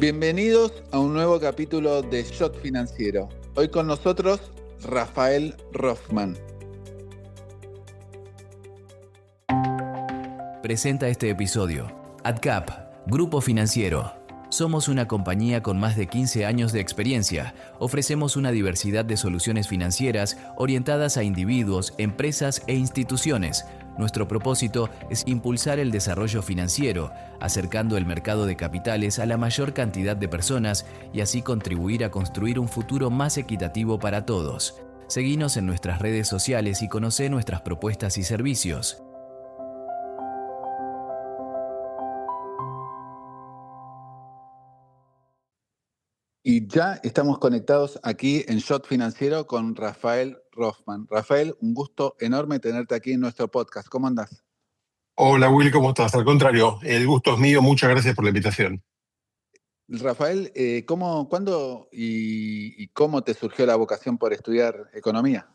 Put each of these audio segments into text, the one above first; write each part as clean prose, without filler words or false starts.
Bienvenidos a un nuevo capítulo de Shot Financiero. Hoy con nosotros, Rafael Rothman. Presenta este episodio AdCap, Grupo Financiero. Somos una compañía con más de 15 años de experiencia. Ofrecemos una diversidad de soluciones financieras orientadas a individuos, empresas e instituciones. Nuestro propósito es impulsar el desarrollo financiero, acercando el mercado de capitales a la mayor cantidad de personas y así contribuir a construir un futuro más equitativo para todos. Seguinos en nuestras redes sociales y conocé nuestras propuestas y servicios. Y ya estamos conectados aquí en Shot Financiero con Rafael Rothman. Rafael, un gusto enorme tenerte aquí en nuestro podcast. ¿Cómo andás? Hola Will, ¿cómo estás? Al contrario, el gusto es mío, muchas gracias por la invitación. Rafael, cuándo y cómo te surgió la vocación por estudiar economía?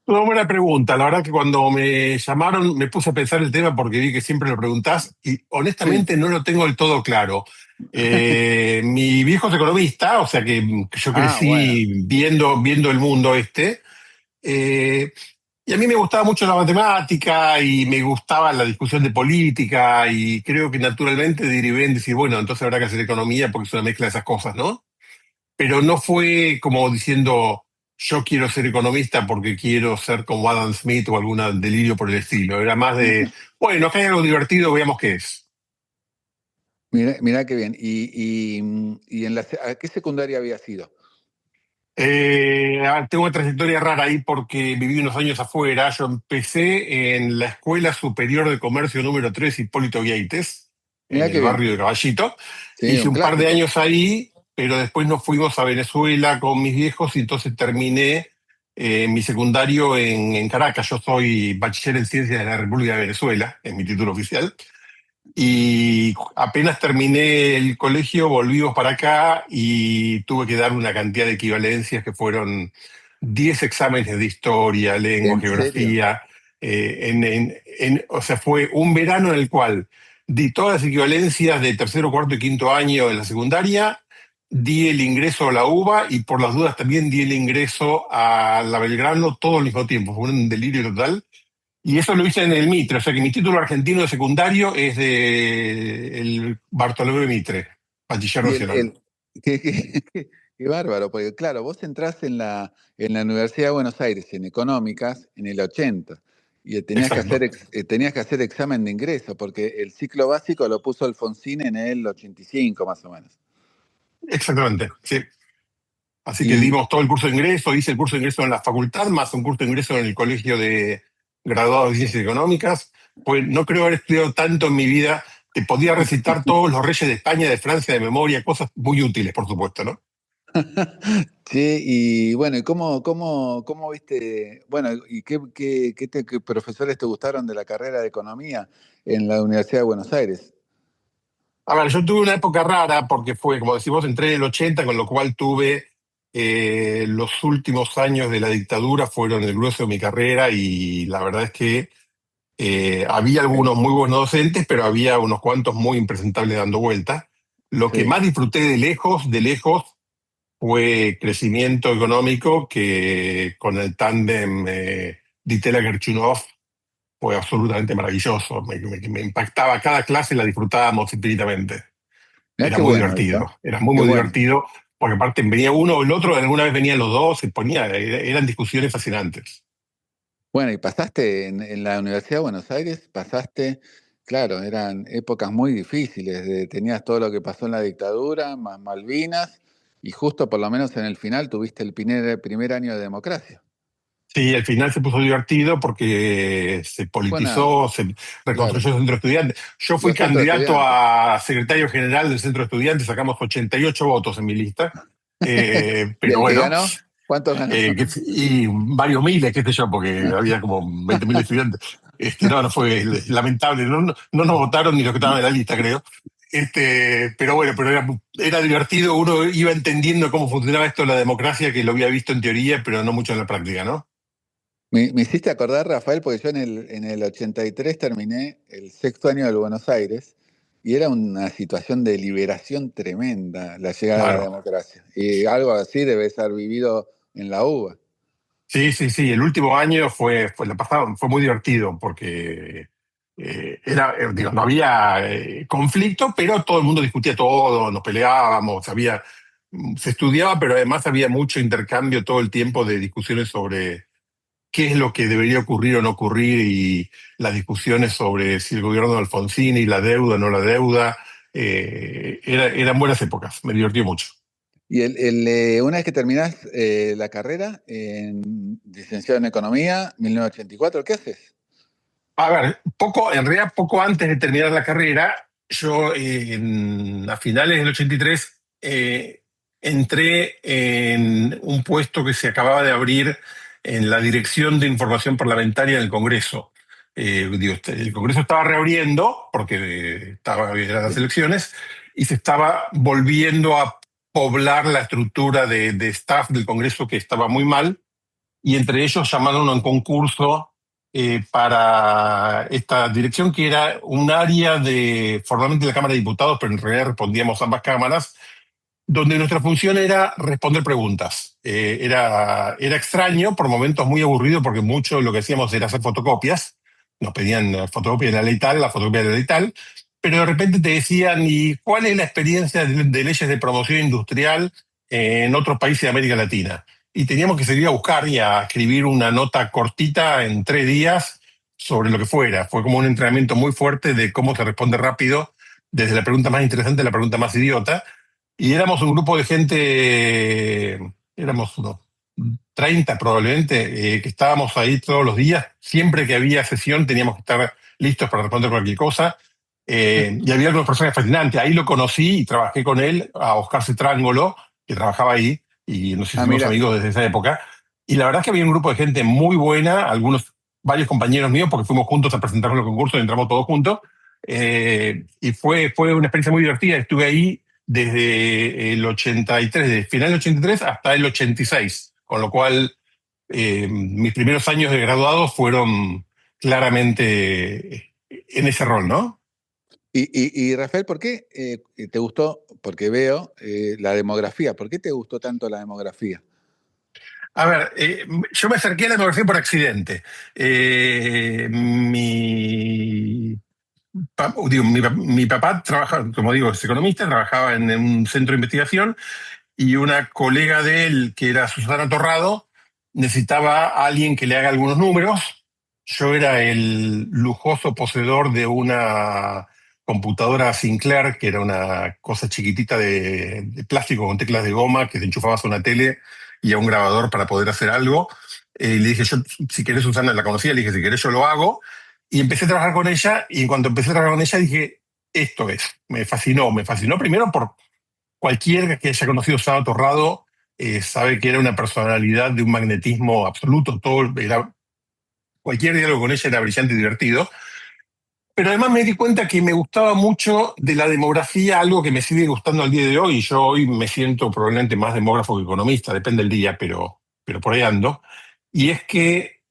Una buena pregunta, la verdad que cuando me llamaron me puse a pensar el tema porque vi que siempre lo preguntás y Sí. honestamente no lo tengo del todo claro. Mi viejo es economista, o sea que yo Bueno. crecí viendo el mundo eh, y a mí me gustaba mucho la matemática y me gustaba la discusión de política y creo que naturalmente derivé en decir, bueno, entonces habrá que hacer economía porque es una mezcla de esas cosas, ¿no? Pero no fue como diciendo yo quiero ser economista porque quiero ser como Adam Smith o algún delirio por el estilo. Era más de, bueno, acá hay algo divertido, veamos qué es. Mirá qué bien. ¿Y a qué secundaria había sido? Tengo una trayectoria rara ahí porque viví unos años afuera. Yo empecé en la Escuela Superior de Comercio número 3 Hipólito Yaites, en Mirá qué el bien. barrio de Caballito. Sí, Hice un un par de clásico. años ahí, pero después nos fuimos a Venezuela con mis viejos y entonces terminé mi secundario en Caracas. Yo soy bachiller en Ciencias de la República de Venezuela, es mi título oficial. Y apenas terminé el colegio, volvimos para acá y tuve que dar una cantidad de equivalencias que fueron 10 exámenes de historia, lengua, ¿En serio? geografía. O sea, fue un verano en el cual di todas las equivalencias de tercero, cuarto y quinto año de la secundaria, di el ingreso a la UBA y por las dudas también di el ingreso a la Belgrano todo al mismo tiempo. Fue un delirio total. Y eso lo hice en el Mitre, o sea que mi título argentino de secundario es de el Bartolomé Mitre, bachiller Y nacional. qué bárbaro, porque claro, vos entrás en la Universidad de Buenos Aires en Económicas en el 80 y Exacto, tenías que hacer examen de ingreso, porque el ciclo básico lo puso Alfonsín en el 85 más o menos. exactamente, sí. Así que Y dimos todo el curso de ingreso, hice el curso de ingreso en la facultad, más un curso de ingreso en el colegio de graduados de ciencias económicas. Pues no creo haber estudiado tanto en mi vida, que podía recitar todos los reyes de España, de Francia, de memoria, cosas muy útiles, por supuesto, ¿no? sí, y bueno, ¿y cómo viste? Bueno, ¿y qué profesores te gustaron de la carrera de economía en la Universidad de Buenos Aires? A ver, yo tuve una época rara porque fue, como decimos, entré en el 80, con lo cual tuve los últimos años de la dictadura fueron el grueso de mi carrera y la verdad es que había algunos muy buenos docentes, pero había unos cuantos muy impresentables dando vueltas. Lo que Sí. más disfruté de lejos, fue crecimiento económico que con el tándem Ditela Gerchunov fue absolutamente maravilloso. Me impactaba cada clase, la disfrutábamos infinitamente. Mirá Era qué muy bueno eso, divertido, era muy, qué muy bueno. divertido, porque aparte venía uno o el otro, alguna vez venían los dos, se ponía, eran discusiones fascinantes. Bueno, y pasaste en la Universidad de Buenos Aires, claro, eran épocas muy difíciles, tenías todo lo que pasó en la dictadura, más Malvinas, y justo por lo menos en el final tuviste el primer año de democracia. Sí, al final se puso divertido porque se Bueno, politizó, se claro, reconstruyó el centro de estudiantes. Yo fui los centros de candidato estudiantes. a secretario general del centro de estudiantes, sacamos 88 votos en mi lista, ¿Y pero el que bueno, ganó? ¿Cuántos ganó? y varios miles, qué sé yo, porque había como 20.000 estudiantes. No, no fue lamentable, no nos votaron ni los que estaban en la lista, creo. Pero bueno, pero era divertido, uno iba entendiendo cómo funcionaba esto de la democracia, que lo había visto en teoría, pero no mucho en la práctica, ¿no? Me hiciste acordar, Rafael, porque yo en el 83 terminé el sexto año del Buenos Aires. y era una situación de liberación tremenda la llegada de la Claro. democracia. Y algo así debe ser vivido en la UBA. Sí, sí, sí. El último año fue muy divertido porque digo, no había conflicto, pero todo el mundo discutía todo, nos peleábamos, se estudiaba, pero además había mucho intercambio todo el tiempo de discusiones sobre qué es lo que debería ocurrir o no ocurrir y las discusiones sobre si el gobierno de Alfonsín y la deuda o no la deuda. Eran buenas épocas, me divertí mucho. Y una vez que terminás la carrera en licenciado en Economía, 1984, ¿qué haces? A ver, en realidad poco antes de terminar la carrera, yo a finales del 83 entré en un puesto que se acababa de abrir en la Dirección de Información Parlamentaria del Congreso. Digo, el Congreso estaba reabriendo porque eran las Sí. elecciones y se estaba volviendo a poblar la estructura de staff del Congreso que estaba muy mal y entre ellos llamaron a un concurso para esta dirección, que era un área formalmente de la Cámara de Diputados, pero en realidad respondíamos a ambas cámaras, donde nuestra función era responder preguntas. Era extraño, por momentos muy aburrido, porque mucho de lo que hacíamos era hacer fotocopias. Nos pedían la fotocopia de la ley tal, la fotocopia de la ley tal, pero de repente te decían, ¿y cuál es la experiencia de leyes de promoción industrial en otros países de América Latina? Y teníamos que salir a buscar y a escribir una nota cortita en 3 días sobre lo que fuera. Fue como un entrenamiento muy fuerte de cómo se responde rápido, desde la pregunta más interesante a la pregunta más idiota. Y éramos un grupo de gente, éramos unos 30 probablemente, que estábamos ahí todos los días. Siempre que había sesión teníamos que estar listos para responder cualquier cosa. Y había algunos personajes fascinantes. Ahí lo conocí y trabajé con él, a Oscar Cetrángolo, que trabajaba ahí, y nos Ah, hicimos mira. amigos desde esa época. Y la verdad es que había un grupo de gente muy buena, varios compañeros míos, porque fuimos juntos a presentar los concursos y entramos todos juntos. Y fue una experiencia muy divertida. Estuve ahí desde el 83, desde final del 83 hasta el 86, con lo cual mis primeros años de graduado fueron claramente en ese rol, ¿no? Y, Rafael, ¿por qué te gustó? Porque veo la demografía. ¿Por qué te gustó tanto la demografía? A ver, yo me acerqué a la demografía por accidente. Mi papá trabaja, como digo, es economista, trabajaba en un centro de investigación y una colega de él, que era Susana Torrado, necesitaba a alguien que le haga algunos números. Yo era el lujoso poseedor de una computadora Sinclair, que era una cosa chiquitita de plástico con teclas de goma que te enchufabas a una tele y a un grabador para poder hacer algo. Y le dije, yo, si querés, Susana, la conocía, le dije, si querés, yo lo hago. Y empecé a trabajar con ella, y cuando empecé a trabajar con ella dije, esto es, me fascinó primero por cualquiera que haya conocido a Susana Torrado, sabe que era una personalidad de un magnetismo absoluto, cualquier diálogo con ella era brillante y divertido. Pero además me di cuenta que me gustaba mucho de la demografía, algo que me sigue gustando al día de hoy, y yo hoy me siento probablemente más demógrafo que economista, depende del día, pero por ahí ando. Y es que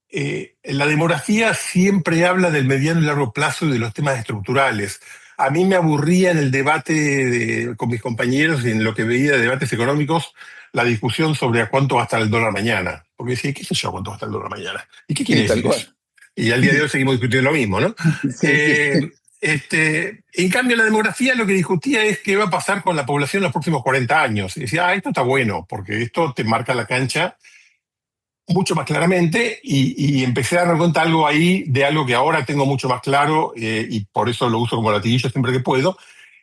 la demografía siempre habla del mediano y largo plazo y de los temas estructurales. A mí me aburría en el debate con mis compañeros y en lo que veía de debates económicos la discusión sobre a cuánto va a estar el dólar mañana. Porque decía, ¿qué sé yo a cuánto va a estar el dólar mañana? ¿Y qué quiere Sí, tal decir eso? cual. Y al día de hoy seguimos discutiendo lo mismo, ¿no? Sí, sí. En cambio, la demografía lo que discutía es qué va a pasar con la población en los próximos 40 años. Y decía, esto está bueno, porque esto te marca la cancha mucho más claramente, y empecé a dar cuenta algo ahí de algo que ahora tengo mucho más claro, y por eso lo uso como latiguillo siempre que puedo,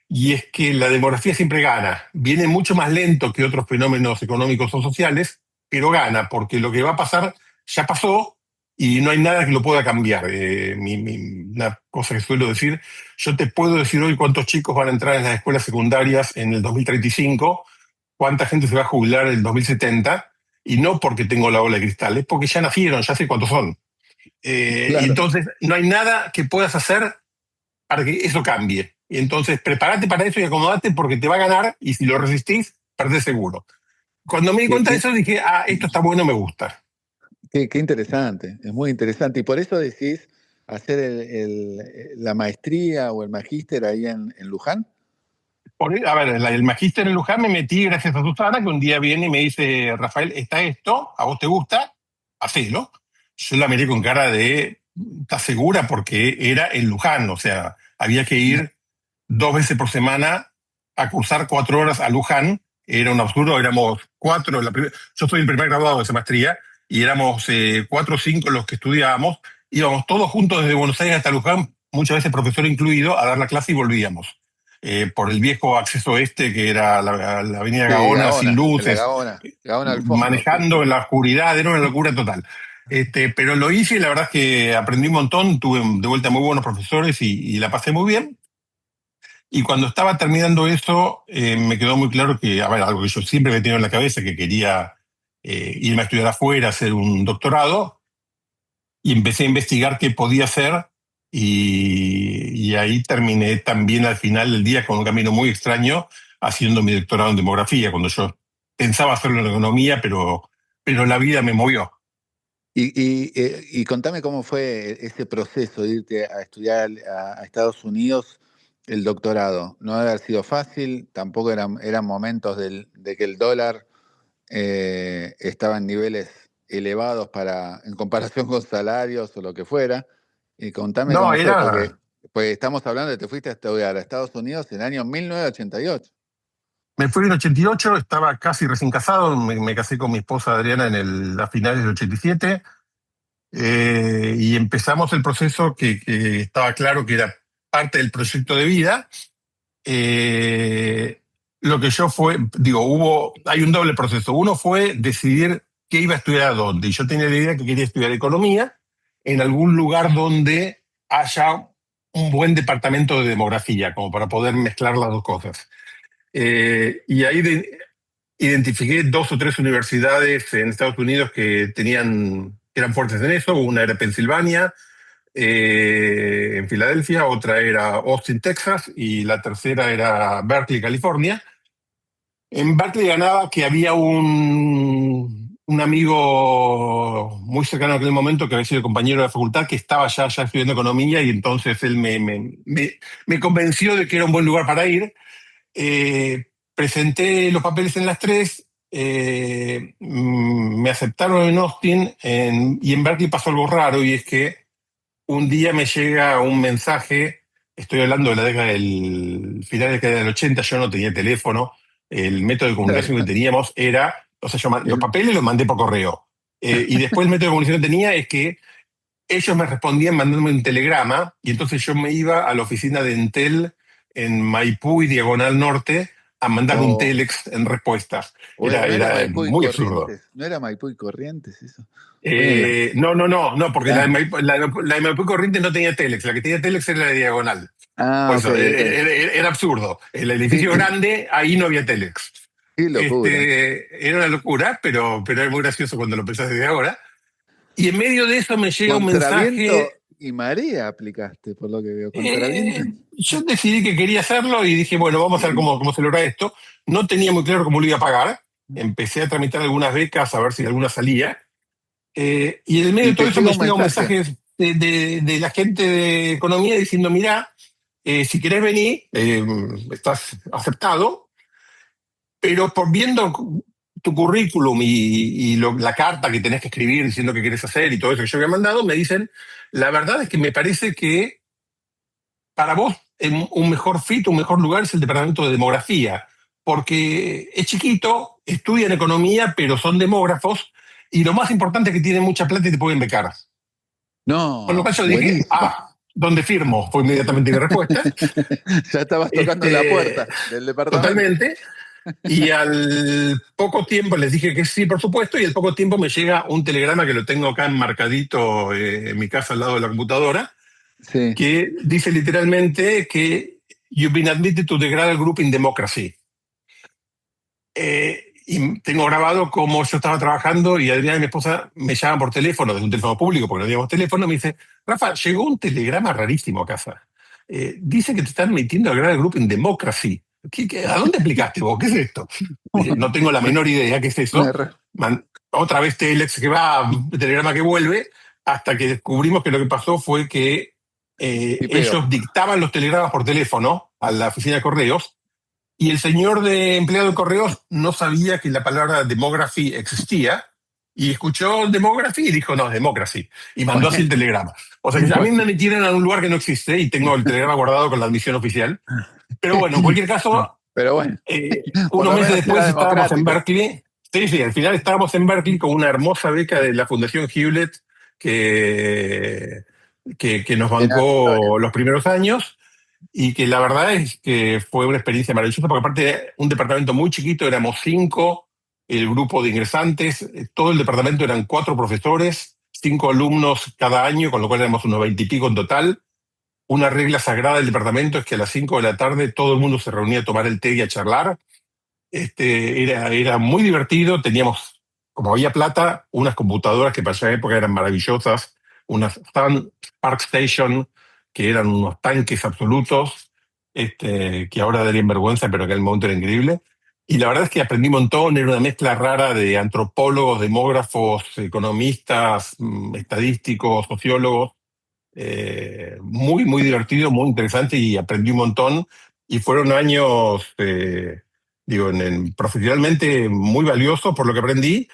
y es que la demografía siempre gana. Viene mucho más lento que otros fenómenos económicos o sociales, pero gana, porque lo que va a pasar ya pasó y no hay nada que lo pueda cambiar. Una cosa que suelo decir, yo te puedo decir hoy cuántos chicos van a entrar en las escuelas secundarias en el 2035, cuánta gente se va a jubilar en el 2070, y no porque tengo la bola de cristal, es porque ya nacieron, ya sé cuántos son. Y Claro. entonces no hay nada que puedas hacer para que eso cambie. Y entonces prepárate para eso y acomodate, porque te va a ganar, y si lo resistís, perdés seguro. Cuando me di Qué, cuenta de qué- eso dije, esto está bueno, me gusta. qué interesante. Es muy interesante. Y por eso decís. hacer la maestría o el magíster ahí en Luján? A ver, el magíster en Luján me metí gracias a Susana, que un día viene y me dice, Rafael, está esto, ¿a vos te gusta? Hacelo. Yo la miré con cara de, ¿estás segura? Porque era en Luján, o sea, había que ir 2 veces por semana a cursar 4 horas a Luján. Era un absurdo, éramos cuatro, yo soy el primer graduado de esa maestría, y éramos 4 o 5 los que estudiábamos, íbamos todos juntos desde Buenos Aires hasta Luján, muchas veces profesor incluido, a dar la clase y volvíamos. Por el viejo acceso este, que era la avenida Sí, Gaona, sin Gaona, la luces, Gaona, Gaona al fondo, sí, manejando sí. en la oscuridad, era una locura total. Pero lo hice y la verdad es que aprendí un montón, tuve de vuelta muy buenos profesores y la pasé muy bien. Y cuando estaba terminando eso, me quedó muy claro que, a ver, algo que yo siempre me he tenido en la cabeza, que quería irme a estudiar afuera, hacer un doctorado, y empecé a investigar qué podía hacer, y ahí terminé también al final del día con un camino muy extraño, haciendo mi doctorado en demografía, cuando yo pensaba hacerlo en economía, pero la vida me movió. Y contame cómo fue ese proceso de irte a estudiar a Estados Unidos el doctorado. No debe haber sido fácil, tampoco eran momentos de que el dólar estaba en niveles elevados en comparación con salarios o lo que fuera. Y contame No, cómo fue, porque, era, porque estamos hablando de que te fuiste a estudiar a Estados Unidos en el año 1988. me fui en el 88, estaba casi recién casado, me casé con mi esposa Adriana a finales del 87. Y empezamos el proceso que estaba claro que era parte del proyecto de vida. Eh, lo que yo digo, hay un doble proceso. Uno fue decidir qué iba a estudiar a dónde. Y yo tenía la idea que quería estudiar economía en algún lugar donde haya un buen departamento de demografía, como para poder mezclar las dos cosas. Y ahí identifiqué 2 o 3 universidades en Estados Unidos que eran fuertes en eso. Una era Pensilvania, en Filadelfia, otra era Austin, Texas, y la tercera era Berkeley, California. En Berkeley ganaba que había un amigo muy cercano en aquel momento, que había sido compañero de la facultad, que estaba ya estudiando economía, y entonces él me convenció de que era un buen lugar para ir. Presenté los papeles en las tres, me aceptaron en Austin, y en Berkeley pasó algo raro, y es que un día me llega un mensaje. Estoy hablando de la década del final de la década del 80, yo no tenía teléfono, el método de comunicación que Claro. teníamos era, o sea, yo los El- papeles los mandé por correo. Y después el método de comunicación que tenía es que ellos me respondían mandándome un telegrama, y entonces yo me iba a la oficina de Entel en Maipú y Diagonal Norte a mandar un o, telex en respuesta. no era Era Maipú y muy absurdo. Corrientes, no era Maipú y Corrientes eso. Bueno, No, porque la de ah, Maipú Corrientes no tenía telex, la que tenía telex era la de Diagonal. Por ok, eso, ok. era absurdo. El Qué, edificio grande, ahí no había telex. qué locura. Era una locura, pero es muy gracioso cuando lo pensás desde ahora. Y en medio de eso me llega un mensaje. Contraviento y marea aplicaste, por lo que veo. Contraviento. Yo decidí que quería hacerlo y dije, bueno, vamos a ver cómo se logra esto. No tenía muy claro cómo lo iba a pagar. Empecé a tramitar algunas becas a ver si alguna salía. Y en el medio Y de todo te eso llega me un llega un mensaje. mensaje de la gente de economía diciendo, mira, si querés venir, estás aceptado, pero por viendo tu currículum y la carta que tenés que escribir diciendo que querés hacer y todo eso que yo había mandado, me dicen, la verdad es que me parece que para vos un mejor fit, un mejor lugar es el departamento de demografía, porque es chiquito, estudian economía, pero son demógrafos, y lo más importante es que tienen mucha plata y te pueden becar. Con lo cual No, yo dije, buenísimo. ¿dónde firmo? Fue inmediatamente mi respuesta. Ya estabas tocando la Este, puerta del departamento. totalmente. Y al poco tiempo les dije que sí, por supuesto, y al poco tiempo me llega un telegrama que lo tengo acá enmarcadito en mi casa al lado de la computadora, Sí. que dice literalmente que you've been admitted to the Graduate Group in Democracy. Y tengo grabado cómo yo estaba trabajando y Adriana, mi esposa, me llama por teléfono, desde un teléfono público, porque no teníamos teléfono, me dice, Rafa, llegó un telegrama rarísimo a casa. Dice que te están metiendo al Graduate Group in Democracy. ¿A dónde aplicaste vos? ¿Qué es esto? Dije, no tengo la menor idea qué es eso. Me re- Otra vez telex que va, telegrama que vuelve. hasta que descubrimos que lo que pasó fue que Tipeo. ellos dictaban los telegramas por teléfono a la oficina de correos y el señor de empleado de correos no sabía que la palabra demography existía y escuchó demography y dijo, no, democracy, y mandó así el Bueno, telegrama. O sea, que a mí me bueno. metieron a un lugar que no existe y tengo el telegrama guardado con la admisión oficial. Pero bueno, en cualquier caso, Pero bueno, por unos lo meses menos era después estábamos en democrático. Berkeley. Sí, sí, al final estábamos en Berkeley con una hermosa beca de la Fundación Hewlett que, que nos Llena de historia. bancó los primeros años y que la verdad es que fue una experiencia maravillosa porque aparte de un departamento muy chiquito, éramos 5, el grupo de ingresantes, todo el departamento eran 4 profesores, 5 alumnos cada año, con lo cual éramos unos 20 y pico en total. Una regla sagrada del departamento es que a las 5 de la tarde todo el mundo se reunía a tomar el té y a charlar. Era muy divertido, teníamos, como había plata, unas computadoras que para esa época eran maravillosas, unas Sun Spark Station, que eran unos tanques absolutos, que ahora darían vergüenza, pero que en el momento era increíble. Y la verdad es que aprendí un montón, era una mezcla rara de antropólogos, demógrafos, economistas, estadísticos, sociólogos, muy, muy divertido, muy interesante y aprendí un montón. Y fueron años, digo, profesionalmente muy valiosos por lo que aprendí.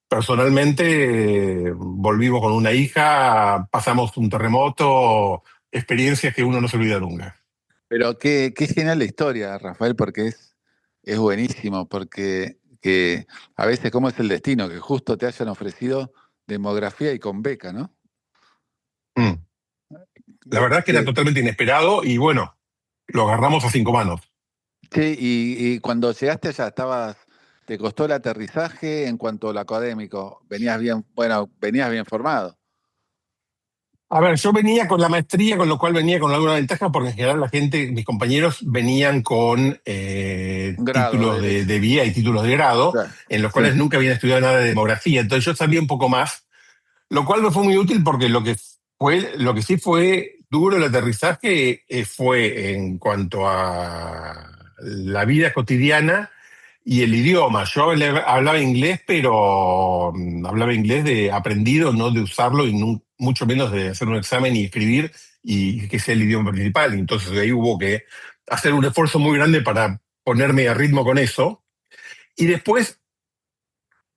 Personalmente, volvimos con una hija, pasamos un terremoto, experiencias que uno no se olvida nunca. Pero qué genial la historia, Rafael, porque es buenísimo, porque que a veces cómo es el destino, que justo te hayan ofrecido demografía y con beca, ¿no? Mm. La verdad es que era Que, totalmente inesperado y bueno, lo agarramos a 5 manos. sí, y cuando llegaste allá te costó el aterrizaje en cuanto a lo académico, venías bien, bueno, venías bien formado, A ver, yo venía con la maestría, con lo cual venía con alguna ventaja, porque en general la gente, mis compañeros, venían con un grado, títulos de vía y títulos de grado, claro, en los sí. cuales nunca habían estudiado nada de demografía. Entonces yo sabía un poco más, lo cual me fue muy útil porque lo que sí fue duro el aterrizaje fue en cuanto a la vida cotidiana y el idioma. Yo hablaba inglés, pero hablaba inglés de aprendido, no de usarlo y mucho menos de hacer un examen y escribir y que sea el idioma principal. Entonces ahí hubo que hacer un esfuerzo muy grande para ponerme a ritmo con eso. Y después,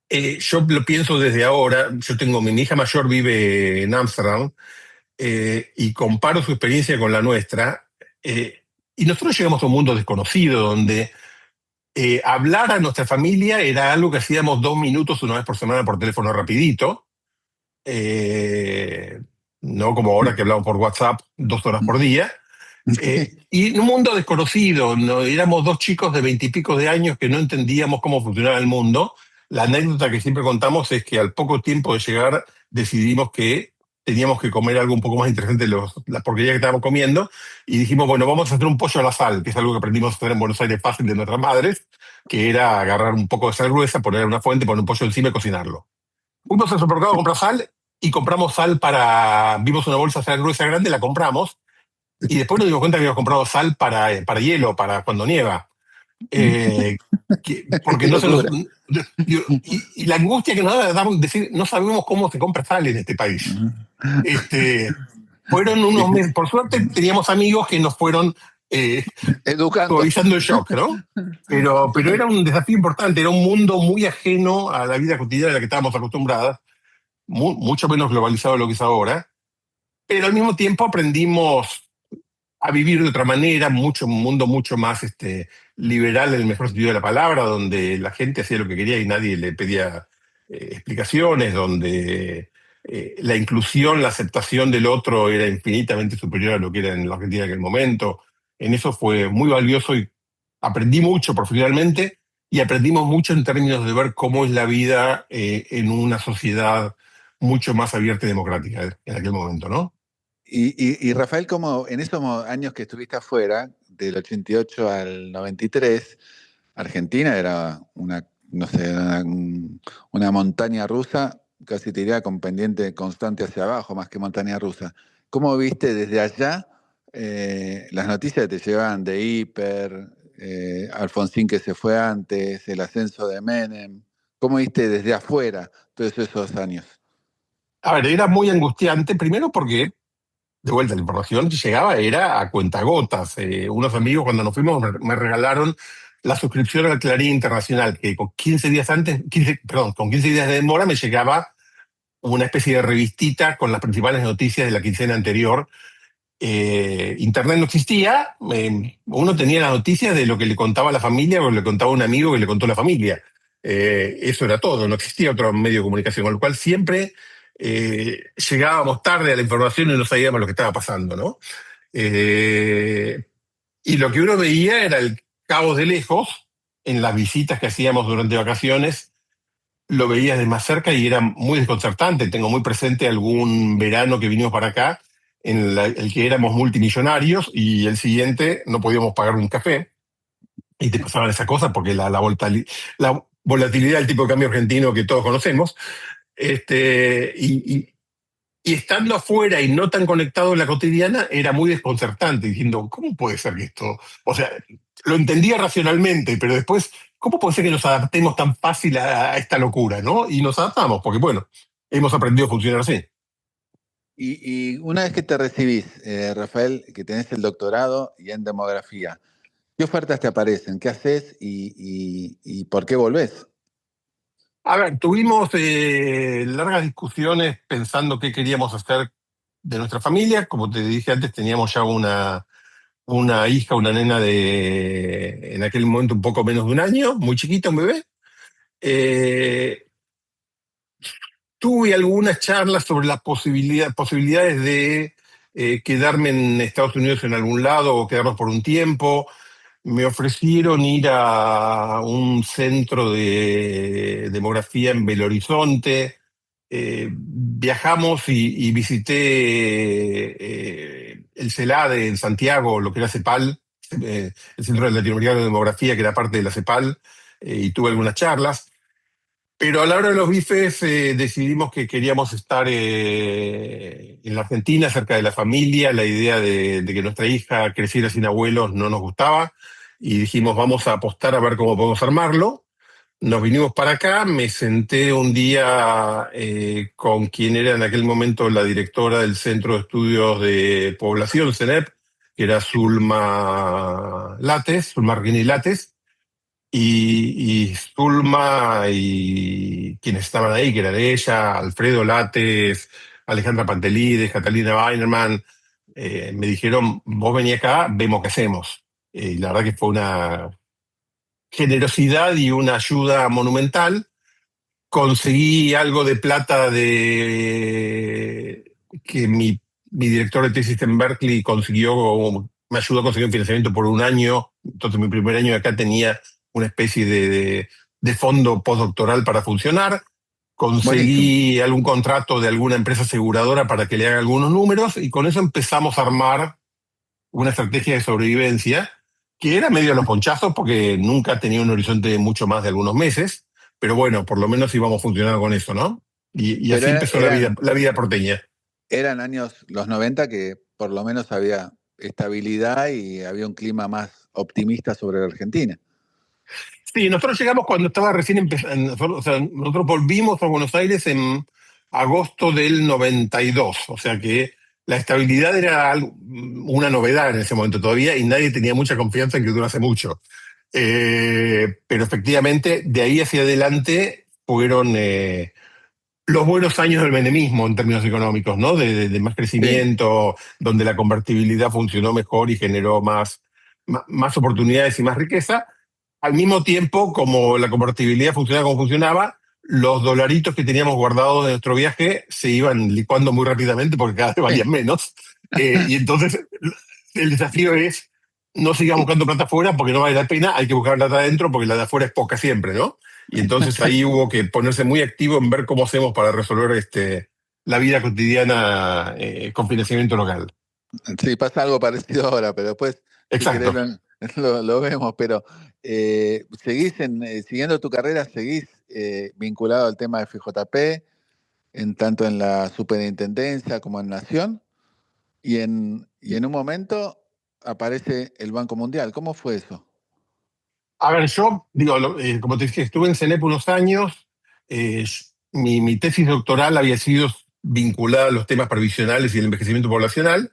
yo lo pienso desde ahora, yo tengo, mi hija mayor vive en Ámsterdam y comparo su experiencia con la nuestra. Y nosotros llegamos a un mundo desconocido donde hablar a nuestra familia era algo que hacíamos 2 minutos una vez por semana por teléfono rapidito, eh, no como ahora que hablamos por WhatsApp 2 horas por día. Y en un mundo desconocido, ¿no? Éramos 2 chicos de 20 y pico de años que no entendíamos cómo funcionaba el mundo. La anécdota que siempre contamos es que al poco tiempo de llegar decidimos que teníamos que comer algo un poco más interesante de las porquerías que estábamos comiendo y dijimos, bueno, vamos a hacer un pollo a la sal, que es algo que aprendimos a hacer en Buenos Aires fácil de nuestras madres, que era agarrar un poco de sal gruesa, poner en una fuente, poner un pollo encima y cocinarlo. Fuimos al supermercado a comprar sal y compramos sal vimos una bolsa de sal gruesa grande, la compramos y después nos dimos cuenta que habíamos comprado sal para hielo, para cuando nieva. Eh, Qué porque no se nos. locura. Y la angustia que nos da decir, no sabemos cómo se compra sal en este país. Este, fueron unos Sí. meses. Por suerte teníamos amigos que nos fueron eh, Educando. suavizando el shock, ¿no? Pero era un desafío importante, era un mundo muy ajeno a la vida cotidiana a la que estábamos acostumbradas, mucho menos globalizado de lo que es ahora, pero al mismo tiempo aprendimos a vivir de otra manera, un mundo mucho más liberal en el mejor sentido de la palabra, donde la gente hacía lo que quería y nadie le pedía explicaciones, donde la inclusión, la aceptación del otro era infinitamente superior a lo que era en la Argentina en aquel momento. En eso fue muy valioso y aprendí mucho profesionalmente y aprendimos mucho en términos de ver cómo es la vida en una sociedad mucho más abierta y democrática en aquel momento, ¿no? Y Rafael, como en esos años que estuviste afuera, del 88 al 93, Argentina era una, no sé, una montaña rusa, casi te diría con pendiente constante hacia abajo, más que montaña rusa. ¿Cómo viste desde allá las noticias que te llevaban de Hiper, Alfonsín que se fue antes, el ascenso de Menem? ¿Cómo viste desde afuera todos esos años? A ver, era muy angustiante, primero porque, de vuelta, la información que llegaba era a cuentagotas. Unos amigos cuando nos fuimos me regalaron la suscripción al Clarín Internacional, que con 15 días antes, 15, perdón, con 15 días de demora me llegaba una especie de revistita con las principales noticias de la quincena anterior. Internet no existía, uno tenía las noticias de lo que le contaba la familia o le contaba un amigo que le contó la familia. Eso era todo, no existía otro medio de comunicación, con lo cual siempre llegábamos tarde a la información y no sabíamos lo que estaba pasando, ¿no? Eh, y lo que uno veía era el caos de lejos en las visitas que hacíamos durante vacaciones, lo veías de más cerca y era muy desconcertante. Tengo muy presente algún verano que vinimos para acá, en el que éramos multimillonarios y el siguiente no podíamos pagar un café y te pasaban esas cosas porque la volatilidad del tipo de cambio argentino que todos conocemos, y estando afuera y no tan conectado en la cotidiana, era muy desconcertante, diciendo, ¿cómo puede ser que esto? O sea, lo entendía racionalmente, pero después, ¿cómo puede ser que nos adaptemos tan fácil a esta locura, ¿no? Y nos adaptamos, porque bueno, hemos aprendido a funcionar así. Y una vez que te recibís, Rafael, que tenés el doctorado y en demografía, ¿qué ofertas te aparecen? ¿Qué haces y por qué volvés? A ver, tuvimos largas discusiones pensando qué queríamos hacer de nuestra familia. Como te dije antes, teníamos ya una hija, una nena de, en aquel momento, un poco menos de un año, muy chiquita, un bebé. Eh, Tuve algunas charlas sobre las posibilidades de quedarme en Estados Unidos en algún lado o quedarnos por un tiempo. Me ofrecieron ir a un centro de demografía en Belo Horizonte. Viajamos y visité el CELADE en Santiago, lo que era CEPAL, el Centro Latinoamericano de Demografía, que era parte de la CEPAL, y tuve algunas charlas. Pero a la hora de los bifes decidimos que queríamos estar en la Argentina, cerca de la familia. La idea de que nuestra hija creciera sin abuelos no nos gustaba y dijimos vamos a apostar a ver cómo podemos armarlo. Nos vinimos para acá, me senté un día con quien era en aquel momento la directora del Centro de Estudios de Población, CENEP, que era Zulma Lates, Zulma Arguini Lates, y Zulma y quienes estaban ahí, que eran ella, Alfredo Lates, Alejandra Pantelides, Catalina Weinerman, me dijeron, vos vení acá, vemos qué hacemos. Y la verdad que fue una generosidad y una ayuda monumental. Conseguí algo de plata de que mi director de tesis en Berkeley consiguió, me ayudó a conseguir un financiamiento por un año. Entonces mi primer año de acá tenía una especie de fondo postdoctoral para funcionar. Buenísimo. Conseguí algún contrato de alguna empresa aseguradora para que le haga algunos números y con eso empezamos a armar una estrategia de sobrevivencia que era medio a los ponchazos porque nunca tenía un horizonte de mucho más de algunos meses, pero bueno, por lo menos íbamos funcionando con eso, ¿no? Y Pero así empezó la vida porteña. eran años los 90 que por lo menos había estabilidad y había un clima más optimista sobre la Argentina. Sí, nosotros llegamos cuando estaba recién empezando, o sea, nosotros volvimos a Buenos Aires en agosto del 92, o sea que la estabilidad era una novedad en ese momento todavía y nadie tenía mucha confianza en que durase mucho. Pero efectivamente, de ahí hacia adelante fueron los buenos años del menemismo en términos económicos, ¿no? De más Sí. crecimiento, donde la convertibilidad funcionó mejor y generó más oportunidades y más riqueza. Al mismo tiempo, como la convertibilidad funcionaba como funcionaba, los dolaritos que teníamos guardados de nuestro viaje se iban licuando muy rápidamente porque cada vez valían Sí. menos. Y entonces el desafío es no sigas buscando plata afuera porque no vale la pena, hay que buscar plata adentro porque la de afuera es poca siempre, ¿no? Y entonces ahí hubo que ponerse muy activo en ver cómo hacemos para resolver la vida cotidiana con financiamiento local. Sí, pasa algo parecido ahora, pero después, si querés, Exacto. lo vemos. Pero seguís siguiendo tu carrera, seguís vinculado al tema de FJP, tanto en la superintendencia como en Nación, y en un momento aparece el Banco Mundial. ¿Cómo fue eso? A ver, yo, digo, como te dije, estuve en CENEP unos años. Mi tesis doctoral había sido vinculada a los temas previsionales y el envejecimiento poblacional.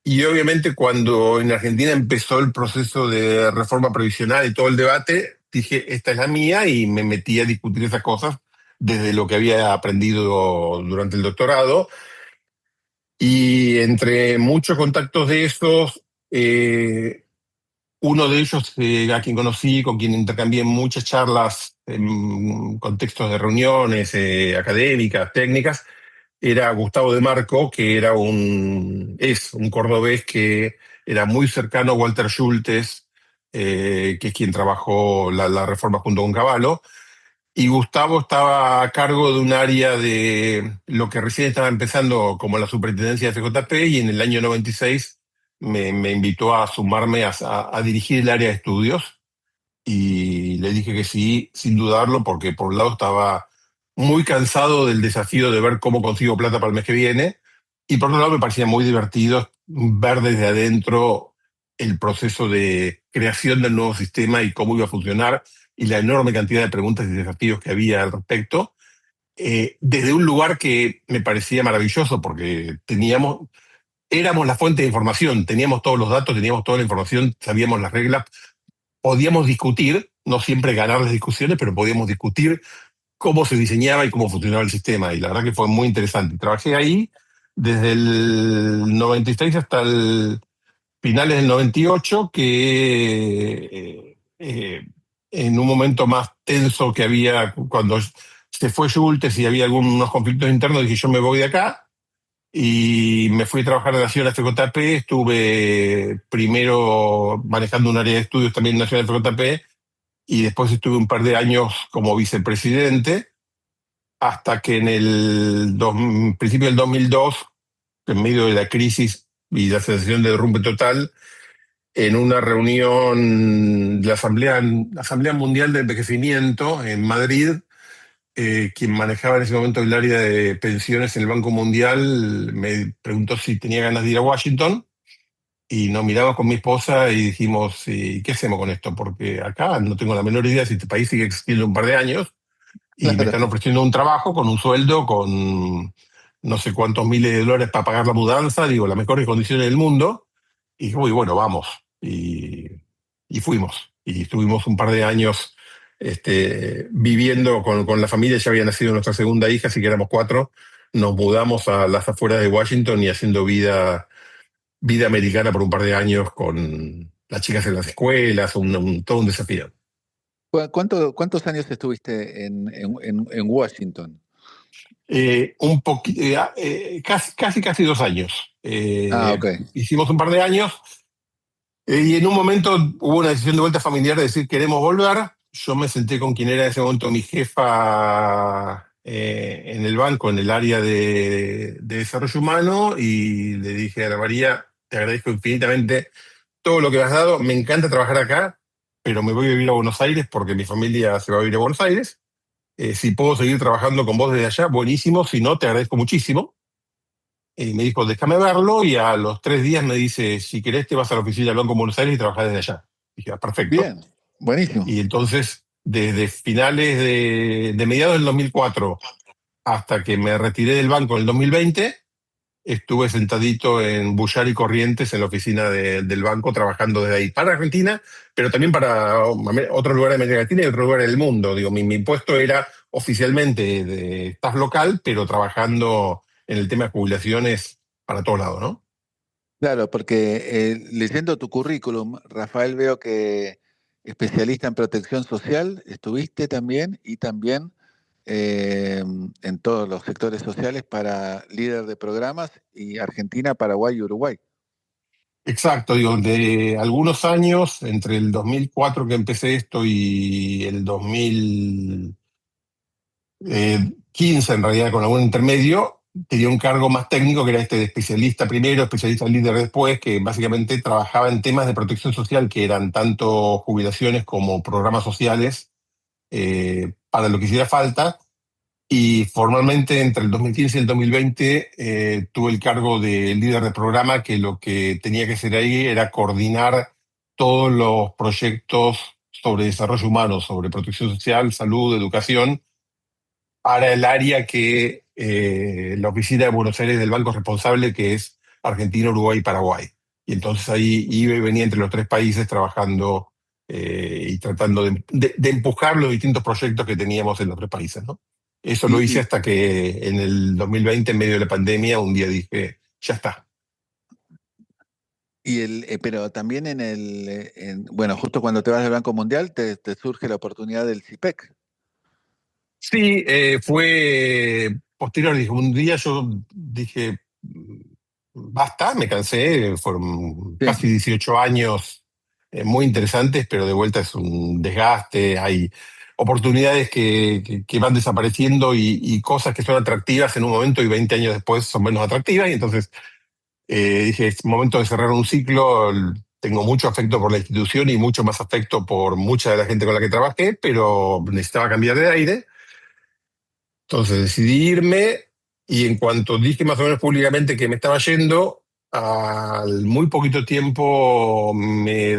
Y obviamente cuando en Argentina empezó el proceso de reforma previsional y todo el debate, dije, esta es la mía y me metí a discutir esas cosas desde lo que había aprendido durante el doctorado. Y entre muchos contactos de esos, uno de ellos a quien conocí, con quien intercambié muchas charlas en contextos de reuniones académicas, técnicas, era Gustavo de Marco, que es un cordobés que era muy cercano a Walter Schultes, que es quien trabajó la reforma junto con Cavallo. Y Gustavo estaba a cargo de un área de lo que recién estaba empezando como la superintendencia de FJP, y en el año 96 me invitó a sumarme a dirigir el área de estudios, y le dije que sí, sin dudarlo, porque por un lado estaba muy cansado del desafío de ver cómo consigo plata para el mes que viene, y por otro lado me parecía muy divertido ver desde adentro el proceso de creación del nuevo sistema y cómo iba a funcionar, y la enorme cantidad de preguntas y desafíos que había al respecto, desde un lugar que me parecía maravilloso, porque éramos la fuente de información, teníamos todos los datos, teníamos toda la información, sabíamos las reglas, podíamos discutir, no siempre ganar las discusiones, pero podíamos discutir cómo se diseñaba y cómo funcionaba el sistema. Y la verdad que fue muy interesante. Trabajé ahí desde el 96 hasta el finales del 98, que en un momento más tenso que había cuando se fue Schultes y había algunos conflictos internos, dije yo me voy de acá. Y me fui a trabajar en Nacional FJP, estuve primero manejando un área de estudios también en Nacional FJP, y después estuve un par de años como vicepresidente, hasta que en principio del 2002, en medio de la crisis y la sensación de derrumbe total, en una reunión de la Asamblea Mundial de Envejecimiento en Madrid, quien manejaba en ese momento el área de pensiones en el Banco Mundial me preguntó si tenía ganas de ir a Washington, y nos miramos con mi esposa y dijimos, ¿y qué hacemos con esto? Porque acá no tengo la menor idea si este país sigue existiendo un par de años, y me Claro. están ofreciendo un trabajo con un sueldo, con no sé cuántos miles de dólares para pagar la mudanza, digo, las mejores condiciones del mundo. Y dije, uy, bueno, vamos. Y fuimos. Y estuvimos un par de años viviendo con la familia. Ya había nacido nuestra segunda hija, así que éramos cuatro. Nos mudamos a las afueras de Washington y haciendo vida americana por un par de años con las chicas en las escuelas, todo un desafío. ¿Cuántos años estuviste en Washington? Casi 2 años. Ah, ok. Hicimos un par de años, y en un momento hubo una decisión de vuelta familiar de decir queremos volver. Yo me senté con quien era en ese momento mi jefa en el banco, en el área de desarrollo humano, y le dije a Ana María, te agradezco infinitamente todo lo que me has dado, me encanta trabajar acá, pero me voy a vivir a Buenos Aires porque mi familia se va a vivir a Buenos Aires. Si puedo seguir trabajando con vos desde allá, buenísimo, si no, te agradezco muchísimo. Y me dijo, déjame verlo, y a los 3 días me dice, si querés te vas a la oficina del Banco de Buenos Aires y trabajás desde allá. Dije, perfecto. Bien, buenísimo. Y entonces, desde finales de mediados del 2004 hasta que me retiré del banco en el 2020, estuve sentadito en Bullar y Corrientes, en la oficina del banco, trabajando desde ahí para Argentina, pero también para otro lugar de América Latina y otro lugar del mundo. Digo, mi puesto era oficialmente de staff local, pero trabajando en el tema de jubilaciones para todos lados, ¿no? Claro, porque leyendo tu currículum, Rafael, veo que especialista en protección social estuviste también y también en todos los sectores sociales para líder de programas y Argentina, Paraguay y Uruguay. Exacto, digo, de algunos años, entre el 2004 que empecé esto y el 2015, en realidad, con algún intermedio, tenía un cargo más técnico, que era este de especialista primero, especialista líder después, que básicamente trabajaba en temas de protección social, que eran tanto jubilaciones como programas sociales, para lo que hiciera falta. Y formalmente entre el 2015 y el 2020 tuve el cargo de líder de programa, que lo que tenía que hacer ahí era coordinar todos los proyectos sobre desarrollo humano, sobre protección social, salud, educación, para el área que la oficina de Buenos Aires del banco responsable, que es Argentina, Uruguay y Paraguay. Y entonces ahí iba y venía entre los tres países trabajando y tratando de empujar los distintos proyectos que teníamos en los tres países, ¿no? Eso lo Y, hice y, hasta que en el 2020, en medio de la pandemia, un día dije, ya está. pero también bueno, justo cuando te vas del Banco Mundial te surge la oportunidad del CIPEC. Sí, fue posterior. Dije, un día yo dije, basta, me cansé. Fueron Sí. casi 18 años muy interesantes, pero de vuelta es un desgaste. Hay oportunidades que van desapareciendo y cosas que son atractivas en un momento y 20 años después son menos atractivas. Y entonces dije, es momento de cerrar un ciclo. Tengo mucho afecto por la institución y mucho más afecto por mucha de la gente con la que trabajé, pero necesitaba cambiar de aire. Entonces decidí irme y en cuanto dije más o menos públicamente que me estaba yendo, al muy poquito tiempo me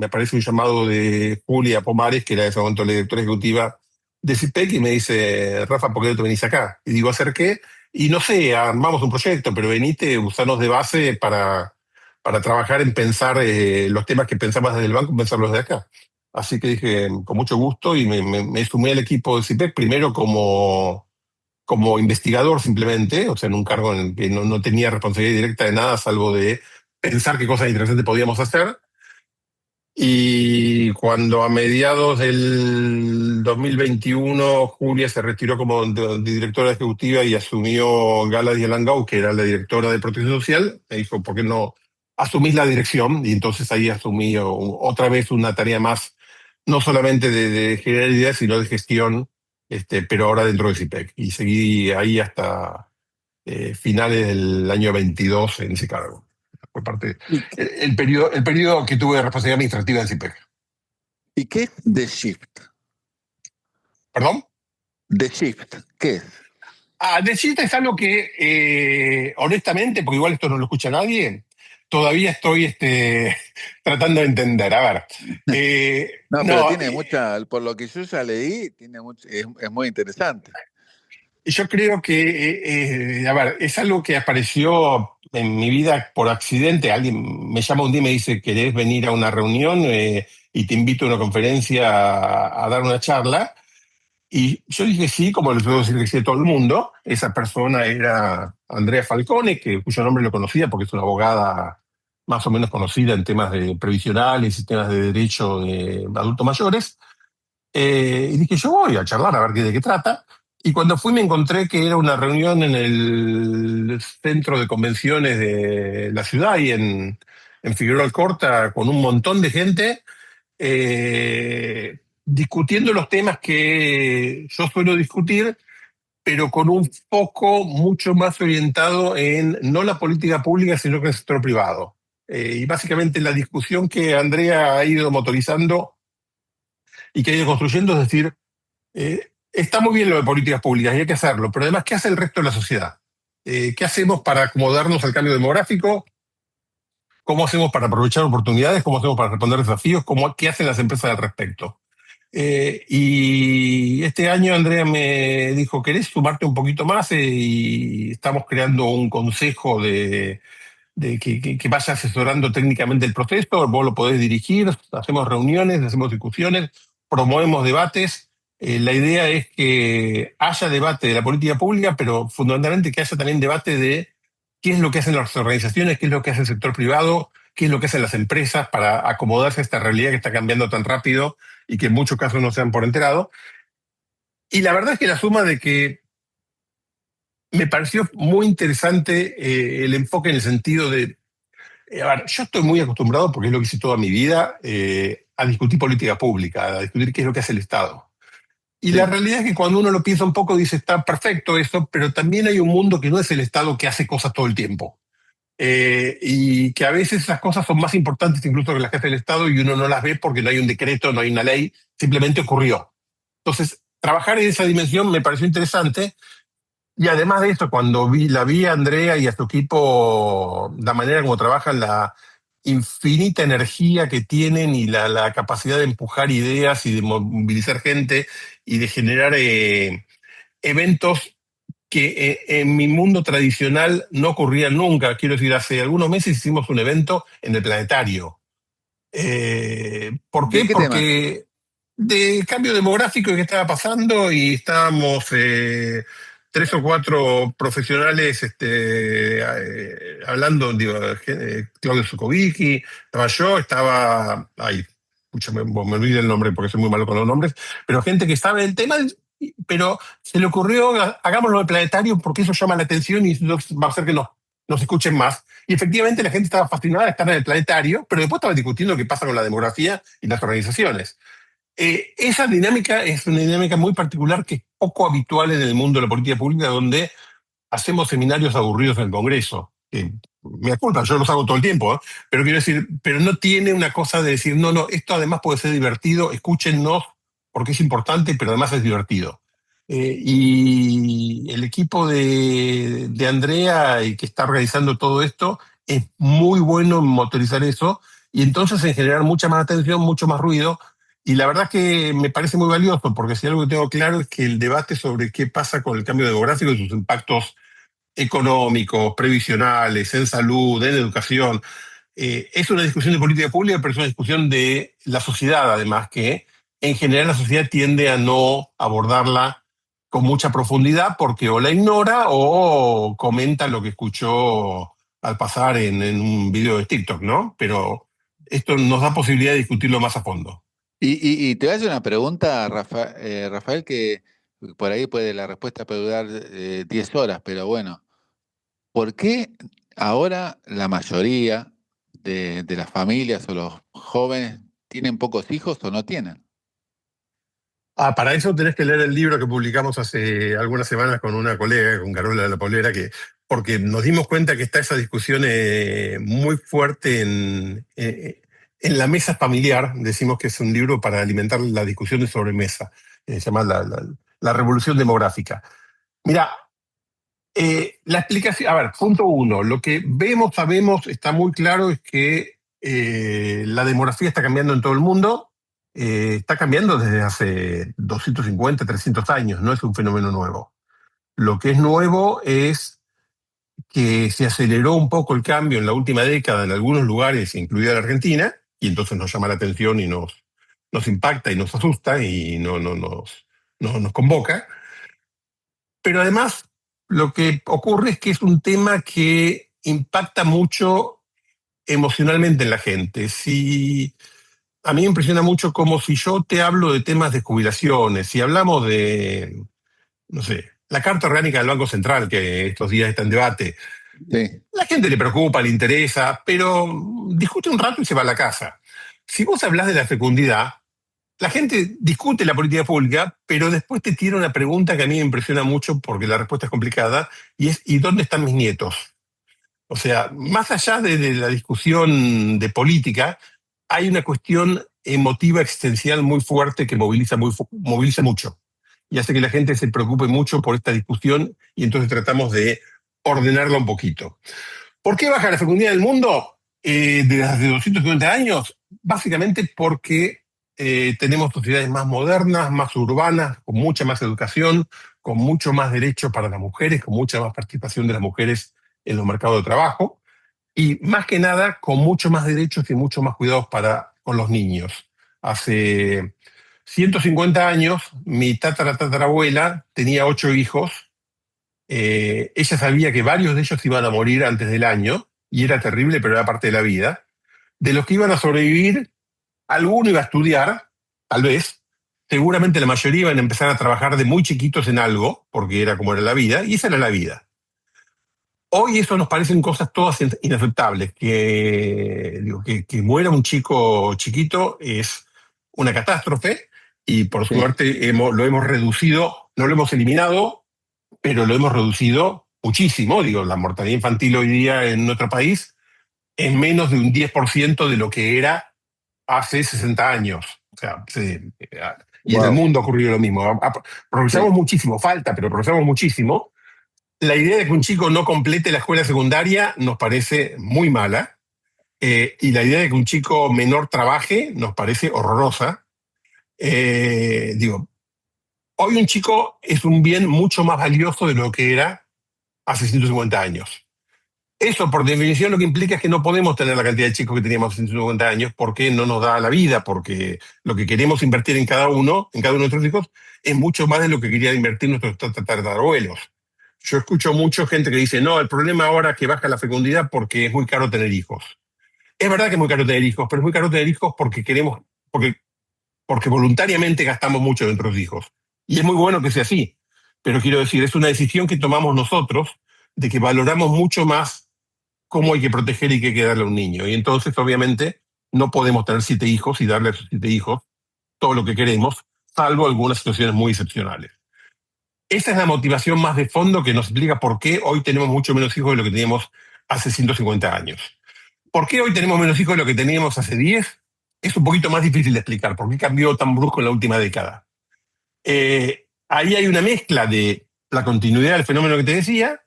aparece un llamado de Julia Pomares, que era en ese momento la directora ejecutiva de CIPEC, y me dice, Rafa, ¿por qué no te venís acá? Y digo, ¿hacer qué? Y no sé, armamos un proyecto, pero venite, usanos de base para trabajar en pensar los temas que pensabas desde el banco, pensarlos de acá. Así que dije, con mucho gusto, y me sumé al equipo de CIPEC, primero como investigador simplemente, o sea, en un cargo en el que no tenía responsabilidad directa de nada, salvo de pensar qué cosas interesantes podíamos hacer. Y cuando a mediados del 2021 Julia se retiró como directora ejecutiva y asumió Gala Dialangau, que era la directora de Protección Social, me dijo, ¿por qué no asumís la dirección? Y entonces ahí asumí otra vez una tarea más, no solamente de generar ideas, sino de gestión, pero ahora dentro de CIPEC. Y seguí ahí hasta finales del año 22 en ese cargo. Fue parte, ¿Y, el periodo que tuve de responsabilidad administrativa en CIPEC. y qué es The Shift? ¿Perdón? The Shift, ¿qué es? Decirte es algo que, honestamente, porque igual esto no lo escucha nadie, todavía estoy tratando de entender. A ver, No, pero no, tiene mucha, por lo que yo ya leí, tiene mucho, es muy interesante. yo creo que, a ver, es algo que apareció en mi vida por accidente. Alguien me llama un día y me dice, ¿querés venir a una reunión? Y te invito a una conferencia a dar una charla. Y yo dije sí, como le puedo decir que sí a todo el mundo. Esa persona era Andrea Falcone, cuyo nombre lo conocía porque es una abogada más o menos conocida en temas de previsionales y temas de derecho de adultos mayores. Y dije, yo voy a charlar a ver de qué trata. Y cuando fui me encontré que era una reunión en el centro de convenciones de la ciudad y en Figueroa Alcorta con un montón de gente discutiendo los temas que yo suelo discutir, pero con un foco mucho más orientado en no la política pública, sino que el sector privado. Y básicamente la discusión que Andrea ha ido motorizando y que ha ido construyendo es decir, está muy bien lo de políticas públicas y hay que hacerlo, pero además, ¿qué hace el resto de la sociedad? ¿Qué hacemos para acomodarnos al cambio demográfico? ¿Cómo hacemos para aprovechar oportunidades? ¿Cómo hacemos para responder desafíos? ¿Qué hacen las empresas al respecto? Y este año Andrea me dijo, ¿querés sumarte un poquito más? Y estamos creando un consejo que vaya asesorando técnicamente el proceso, vos lo podés dirigir, hacemos reuniones, hacemos discusiones, promovemos debates. La idea es que haya debate de la política pública, pero fundamentalmente que haya también debate de qué es lo que hacen las organizaciones, qué es lo que hace el sector privado, qué es lo que hacen las empresas para acomodarse a esta realidad que está cambiando tan rápido y que en muchos casos no se han por enterado. Y la verdad es que la suma de que me pareció muy interesante el enfoque en el sentido de a ver, yo estoy muy acostumbrado, porque es lo que hice toda mi vida, a discutir política pública, a discutir qué es lo que hace el Estado. Y la Sí. realidad es que cuando uno lo piensa un poco, dice, está perfecto eso, pero también hay un mundo que no es el Estado que hace cosas todo el tiempo. Y que a veces esas cosas son más importantes incluso que las que hace el Estado y uno no las ve porque no hay un decreto, no hay una ley, simplemente ocurrió. Entonces, trabajar en esa dimensión me pareció interesante. Y además de esto, cuando la vi a Andrea y a su equipo, la manera como trabajan, la infinita energía que tienen y la capacidad de empujar ideas y de movilizar gente y de generar eventos que en mi mundo tradicional no ocurría nunca. Quiero decir, hace algunos meses hicimos un evento en el planetario. ¿Por ¿De qué? qué tema? Porque del cambio demográfico que estaba pasando y estábamos tres o cuatro profesionales hablando, digo, Claudio Zukovicki, estaba yo, estaba, ay, escúchame, me olvidé el nombre porque soy muy malo con los nombres, pero gente que estaba en el tema, pero se le ocurrió, hagámoslo en el planetario porque eso llama la atención y eso va a hacer que nos escuchen más. Y efectivamente la gente estaba fascinada de estar en el planetario, pero después estaba discutiendo qué pasa con la demografía y las organizaciones. Esa dinámica es una dinámica muy particular que es poco habitual en el mundo de la política pública, donde hacemos seminarios aburridos en el Congreso. Me culpa, yo los hago todo el tiempo, ¿eh? Pero quiero decir, pero no tiene una cosa de decir, no, esto además puede ser divertido, escúchennos porque es importante, pero además es divertido. Y el equipo de Andrea y que está organizando todo esto es muy bueno en motorizar eso y entonces en generar mucha más atención, mucho más ruido. Y la verdad que me parece muy valioso, porque si algo que tengo claro es que el debate sobre qué pasa con el cambio demográfico y sus impactos económicos, previsionales, en salud, en educación, es una discusión de política pública, pero es una discusión de la sociedad, además, que en general la sociedad tiende a no abordarla con mucha profundidad porque o la ignora o comenta lo que escuchó al pasar en un video de TikTok, ¿no? Pero esto nos da posibilidad de discutirlo más a fondo. Y te voy a hacer una pregunta, Rafael, que por ahí puede la respuesta puede durar 10 horas, pero bueno, ¿por qué ahora la mayoría de las familias o los jóvenes tienen pocos hijos o no tienen? Para eso tenés que leer el libro que publicamos hace algunas semanas con una colega, con Carola de la Polera, porque nos dimos cuenta que está esa discusión muy fuerte en la mesa familiar. Decimos que es un libro para alimentar la discusión de sobremesa. Se llama la revolución demográfica. Mira, la explicación, a ver, punto uno, lo que vemos, sabemos, está muy claro es que la demografía está cambiando en todo el mundo, está cambiando desde hace 250, 300 años, no es un fenómeno nuevo. Lo que es nuevo es que se aceleró un poco el cambio en la última década en algunos lugares, incluida la Argentina, y entonces nos llama la atención y nos impacta y nos asusta y nos convoca. Pero además, lo que ocurre es que es un tema que impacta mucho emocionalmente en la gente. Si, a mí me impresiona mucho como si yo te hablo de temas de jubilaciones, si hablamos de, no sé, la Carta Orgánica del Banco Central, que estos días está en debate, Sí. la gente le preocupa, le interesa, pero discute un rato y se va a la casa. Si vos hablas de la fecundidad, la gente discute la política pública, pero después te tira una pregunta que a mí me impresiona mucho porque la respuesta es complicada, y es ¿y dónde están mis nietos? O sea, más allá de la discusión de política, hay una cuestión emotiva existencial muy fuerte que moviliza mucho y hace que la gente se preocupe mucho por esta discusión y entonces tratamos de ordenarla un poquito. ¿Por qué baja la fecundidad del mundo desde hace 250 años? Básicamente porque tenemos sociedades más modernas, más urbanas, con mucha más educación, con mucho más derechos para las mujeres, con mucha más participación de las mujeres en los mercados de trabajo y más que nada con mucho más derechos y mucho más cuidados con los niños. Hace 150 años, mi tatarabuela tenía 8 hijos. Ella sabía que varios de ellos iban a morir antes del año, y era terrible, pero era parte de la vida. De los que iban a sobrevivir, alguno iba a estudiar, tal vez. Seguramente la mayoría iban a empezar a trabajar de muy chiquitos en algo, porque era como era la vida, y esa era la vida. Hoy eso nos parecen cosas todas inaceptables. Que muera un chico chiquito es una catástrofe, y por Sí. suerte lo hemos reducido, no lo hemos eliminado, pero lo hemos reducido muchísimo. Digo, la mortalidad infantil hoy día en nuestro país es menos de un 10% de lo que era hace 60 años. O sea, y en el Wow. mundo ha ocurrido lo mismo. Progresamos Sí. muchísimo, falta, pero progresamos muchísimo. La idea de que un chico no complete la escuela secundaria nos parece muy mala, y la idea de que un chico menor trabaje nos parece horrorosa. Digo, Hoy un chico es un bien mucho más valioso de lo que era hace 150 años. Eso, por definición, lo que implica es que no podemos tener la cantidad de chicos que teníamos hace 150 años porque no nos da la vida, porque lo que queremos invertir en cada uno de nuestros hijos, es mucho más de lo que querían invertir nuestros tatarabuelos. Yo escucho mucho gente que dice, no, el problema ahora es que baja la fecundidad porque es muy caro tener hijos. Es verdad que es muy caro tener hijos, pero es muy caro tener hijos porque queremos, porque voluntariamente gastamos mucho de nuestros hijos. Y es muy bueno que sea así. Pero quiero decir, es una decisión que tomamos nosotros de que valoramos mucho más cómo hay que proteger y qué hay que darle a un niño. Y entonces, obviamente, no podemos tener 7 hijos y darle a esos 7 hijos todo lo que queremos, salvo algunas situaciones muy excepcionales. Esa es la motivación más de fondo que nos explica por qué hoy tenemos mucho menos hijos de lo que teníamos hace 150 años. ¿Por qué hoy tenemos menos hijos de lo que teníamos hace 10? Es un poquito más difícil de explicar. ¿Por qué cambió tan brusco en la última década? Ahí hay una mezcla de la continuidad del fenómeno que te decía,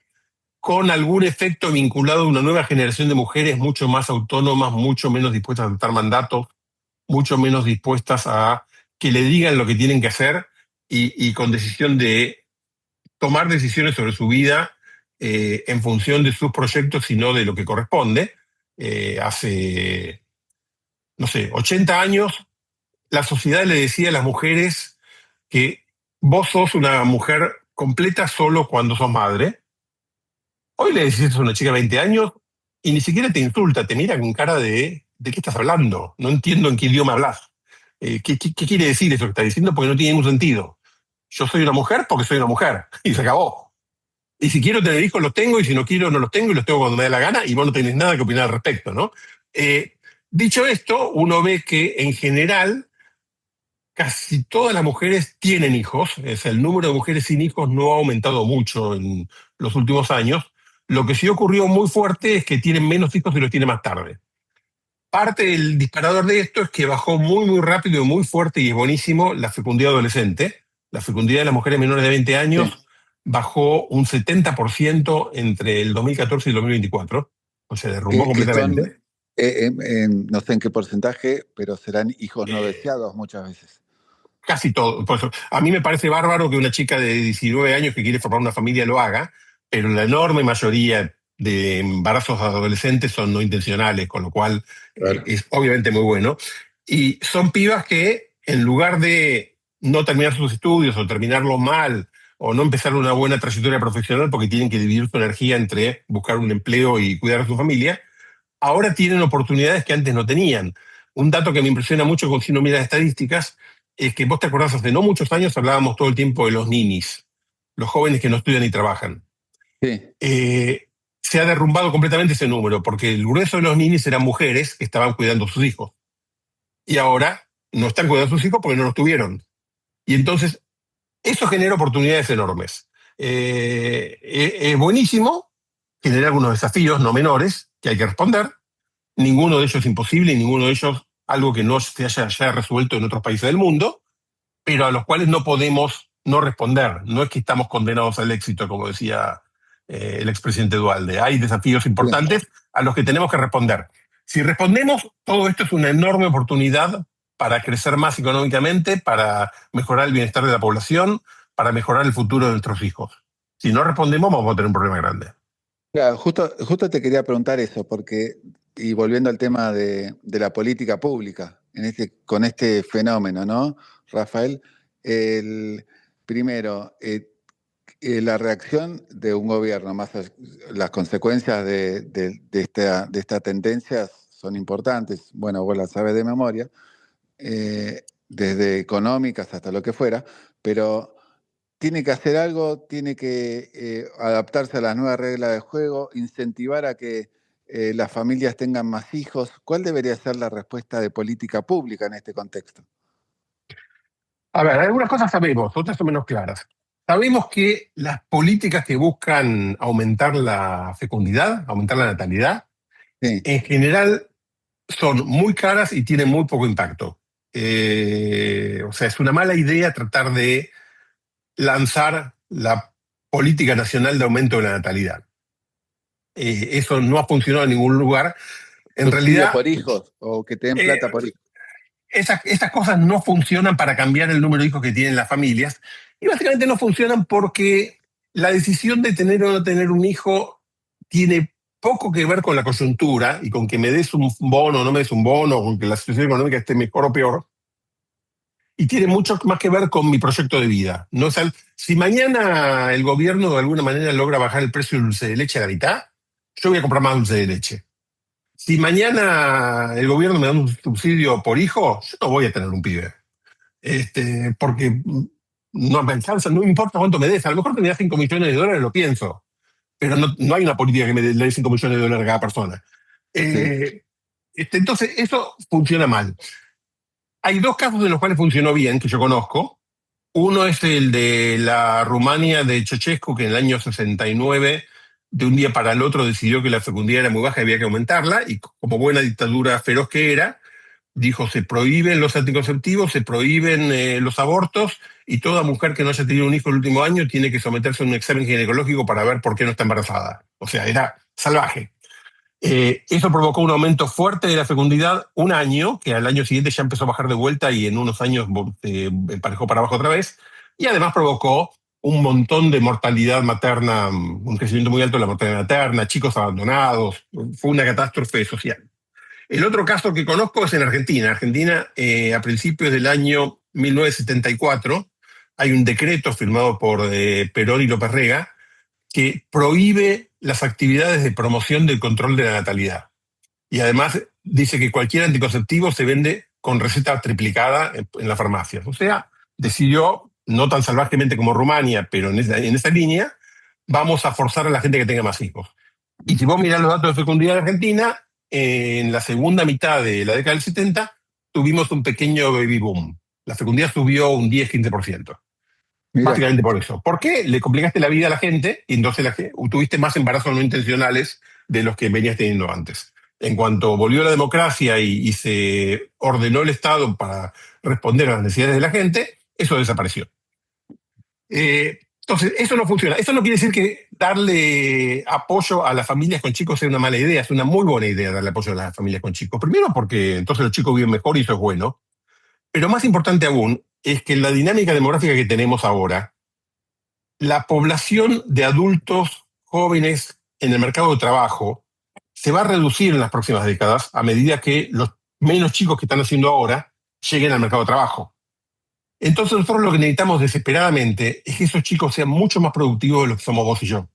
con algún efecto vinculado a una nueva generación de mujeres mucho más autónomas, mucho menos dispuestas a aceptar mandatos, mucho menos dispuestas a que le digan lo que tienen que hacer y con decisión de tomar decisiones sobre su vida en función de sus proyectos y no de lo que corresponde. Hace, no sé, 80 años, la sociedad le decía a las mujeres que vos sos una mujer completa solo cuando sos madre. Hoy le decís eso a una chica de 20 años y ni siquiera te insulta, te mira con cara ¿de qué estás hablando? No entiendo en qué idioma hablas. ¿Qué quiere decir eso que estás diciendo? Porque no tiene ningún sentido. Yo soy una mujer porque soy una mujer y se acabó. Y si quiero tener hijos, los tengo, y si no quiero, no los tengo, y los tengo cuando me dé la gana, y vos no tenés nada que opinar al respecto, ¿no? Dicho esto, uno ve que en general casi todas las mujeres tienen hijos. El número de mujeres sin hijos no ha aumentado mucho en los últimos años. Lo que sí ocurrió muy fuerte es que tienen menos hijos y los tienen más tarde. Parte del disparador de esto es que bajó muy, muy rápido y muy fuerte, y es buenísimo, la fecundidad adolescente. La fecundidad de las mujeres menores de 20 Sí. años bajó un 70% entre el 2014 y el 2024. O sea, derrumbó Que son, completamente. no sé en qué porcentaje, pero serán hijos no deseados muchas veces. Casi todo. Por eso, a mí me parece bárbaro que una chica de 19 años que quiere formar una familia lo haga, pero la enorme mayoría de embarazos adolescentes son no intencionales, con lo cual Claro. es obviamente muy bueno. Y son pibas que, en lugar de no terminar sus estudios o terminarlos mal, o no empezar una buena trayectoria profesional porque tienen que dividir su energía entre buscar un empleo y cuidar a su familia, ahora tienen oportunidades que antes no tenían. Un dato que me impresiona mucho si uno mira las estadísticas es que vos te acordás, hace no muchos años hablábamos todo el tiempo de los ninis, los jóvenes que no estudian ni trabajan. Sí. Se ha derrumbado completamente ese número, porque el grueso de los ninis eran mujeres que estaban cuidando a sus hijos. Y ahora no están cuidando a sus hijos porque no los tuvieron. Y entonces, eso genera oportunidades enormes. Es buenísimo, genera algunos desafíos no menores que hay que responder. Ninguno de ellos es imposible y ninguno de ellos algo que no se haya ya resuelto en otros países del mundo, pero a los cuales no podemos no responder. No es que estamos condenados al éxito, como decía el expresidente Dualde. Hay desafíos Sí. importantes a los que tenemos que responder. Si respondemos, todo esto es una enorme oportunidad para crecer más económicamente, para mejorar el bienestar de la población, para mejorar el futuro de nuestros hijos. Si no respondemos, vamos a tener un problema grande. Claro, justo te quería preguntar eso, porque, y volviendo al tema de la política pública, con este fenómeno, ¿no, Rafael? El, primero, la reacción de un gobierno, las consecuencias de esta tendencia son importantes. Bueno, vos las sabes de memoria, desde económicas hasta lo que fuera, pero tiene que hacer algo, tiene que adaptarse a las nuevas reglas de juego, incentivar a que las familias tengan más hijos. ¿Cuál debería ser la respuesta de política pública en este contexto? A ver, algunas cosas sabemos, otras son menos claras. Sabemos que las políticas que buscan aumentar la fecundidad, aumentar la natalidad, Sí, en general son muy caras y tienen muy poco impacto. O sea, es una mala idea tratar de lanzar la política nacional de aumento de la natalidad. Eso no ha funcionado en ningún lugar. En subsidio realidad, por hijos o que te den eh, plata por hijos. esas cosas no funcionan para cambiar el número de hijos que tienen las familias. Y básicamente no funcionan porque la decisión de tener o no tener un hijo tiene poco que ver con la coyuntura y con que me des un bono o no me des un bono, con que la situación económica esté mejor o peor, y tiene mucho más que ver con mi proyecto de vida. No es si mañana el gobierno de alguna manera logra bajar el precio del dulce de leche a la mitad, yo voy a comprar más dulce de leche. Si mañana el gobierno me da un subsidio por hijo, yo no voy a tener un pibe. Porque no me alcanza, no importa cuánto me des. A lo mejor que me das 5 millones de dólares, lo pienso. Pero no hay una política que me dé 5 millones de dólares a cada persona. Sí, Entonces, eso funciona mal. Hay dos casos en los cuales funcionó bien, que yo conozco. Uno es el de la Rumania de Ceausescu, que en el año 69, de un día para el otro, decidió que la fecundidad era muy baja y había que aumentarla, y como buena dictadura feroz que era, dijo, se prohíben los anticonceptivos, se prohíben los abortos, y toda mujer que no haya tenido un hijo el último año tiene que someterse a un examen ginecológico para ver por qué no está embarazada. O sea, era salvaje. Eso provocó un aumento fuerte de la fecundidad un año, que al año siguiente ya empezó a bajar de vuelta y en unos años emparejó para abajo otra vez, y además provocó un montón de mortalidad materna, un crecimiento muy alto de la mortalidad materna, chicos abandonados, fue una catástrofe social. El otro caso que conozco es en Argentina. Argentina, a principios del año 1974, hay un decreto firmado por Perón y López Rega que prohíbe las actividades de promoción del control de la natalidad. Y además dice que cualquier anticonceptivo se vende con receta triplicada en las farmacias. O sea, decidió, no tan salvajemente como Rumania, pero en esa línea, vamos a forzar a la gente que tenga más hijos. Y si vos mirás los datos de fecundidad en Argentina, en la segunda mitad de la década del 70 tuvimos un pequeño baby boom. La fecundidad subió un 10-15%. mira, Básicamente por eso. ¿Por qué? Le complicaste la vida a la gente y entonces tuviste más embarazos no intencionales de los que venías teniendo antes. En cuanto volvió la democracia y se ordenó el Estado para responder a las necesidades de la gente, eso desapareció. Entonces, eso no funciona. Eso no quiere decir que darle apoyo a las familias con chicos sea una mala idea. Es una muy buena idea darle apoyo a las familias con chicos. Primero porque entonces los chicos viven mejor y eso es bueno. Pero más importante aún es que en la dinámica demográfica que tenemos ahora, la población de adultos jóvenes en el mercado de trabajo se va a reducir en las próximas décadas a medida que los menos chicos que están haciendo ahora lleguen al mercado de trabajo. Entonces nosotros lo que necesitamos desesperadamente es que esos chicos sean mucho más productivos de lo que somos vos y yo.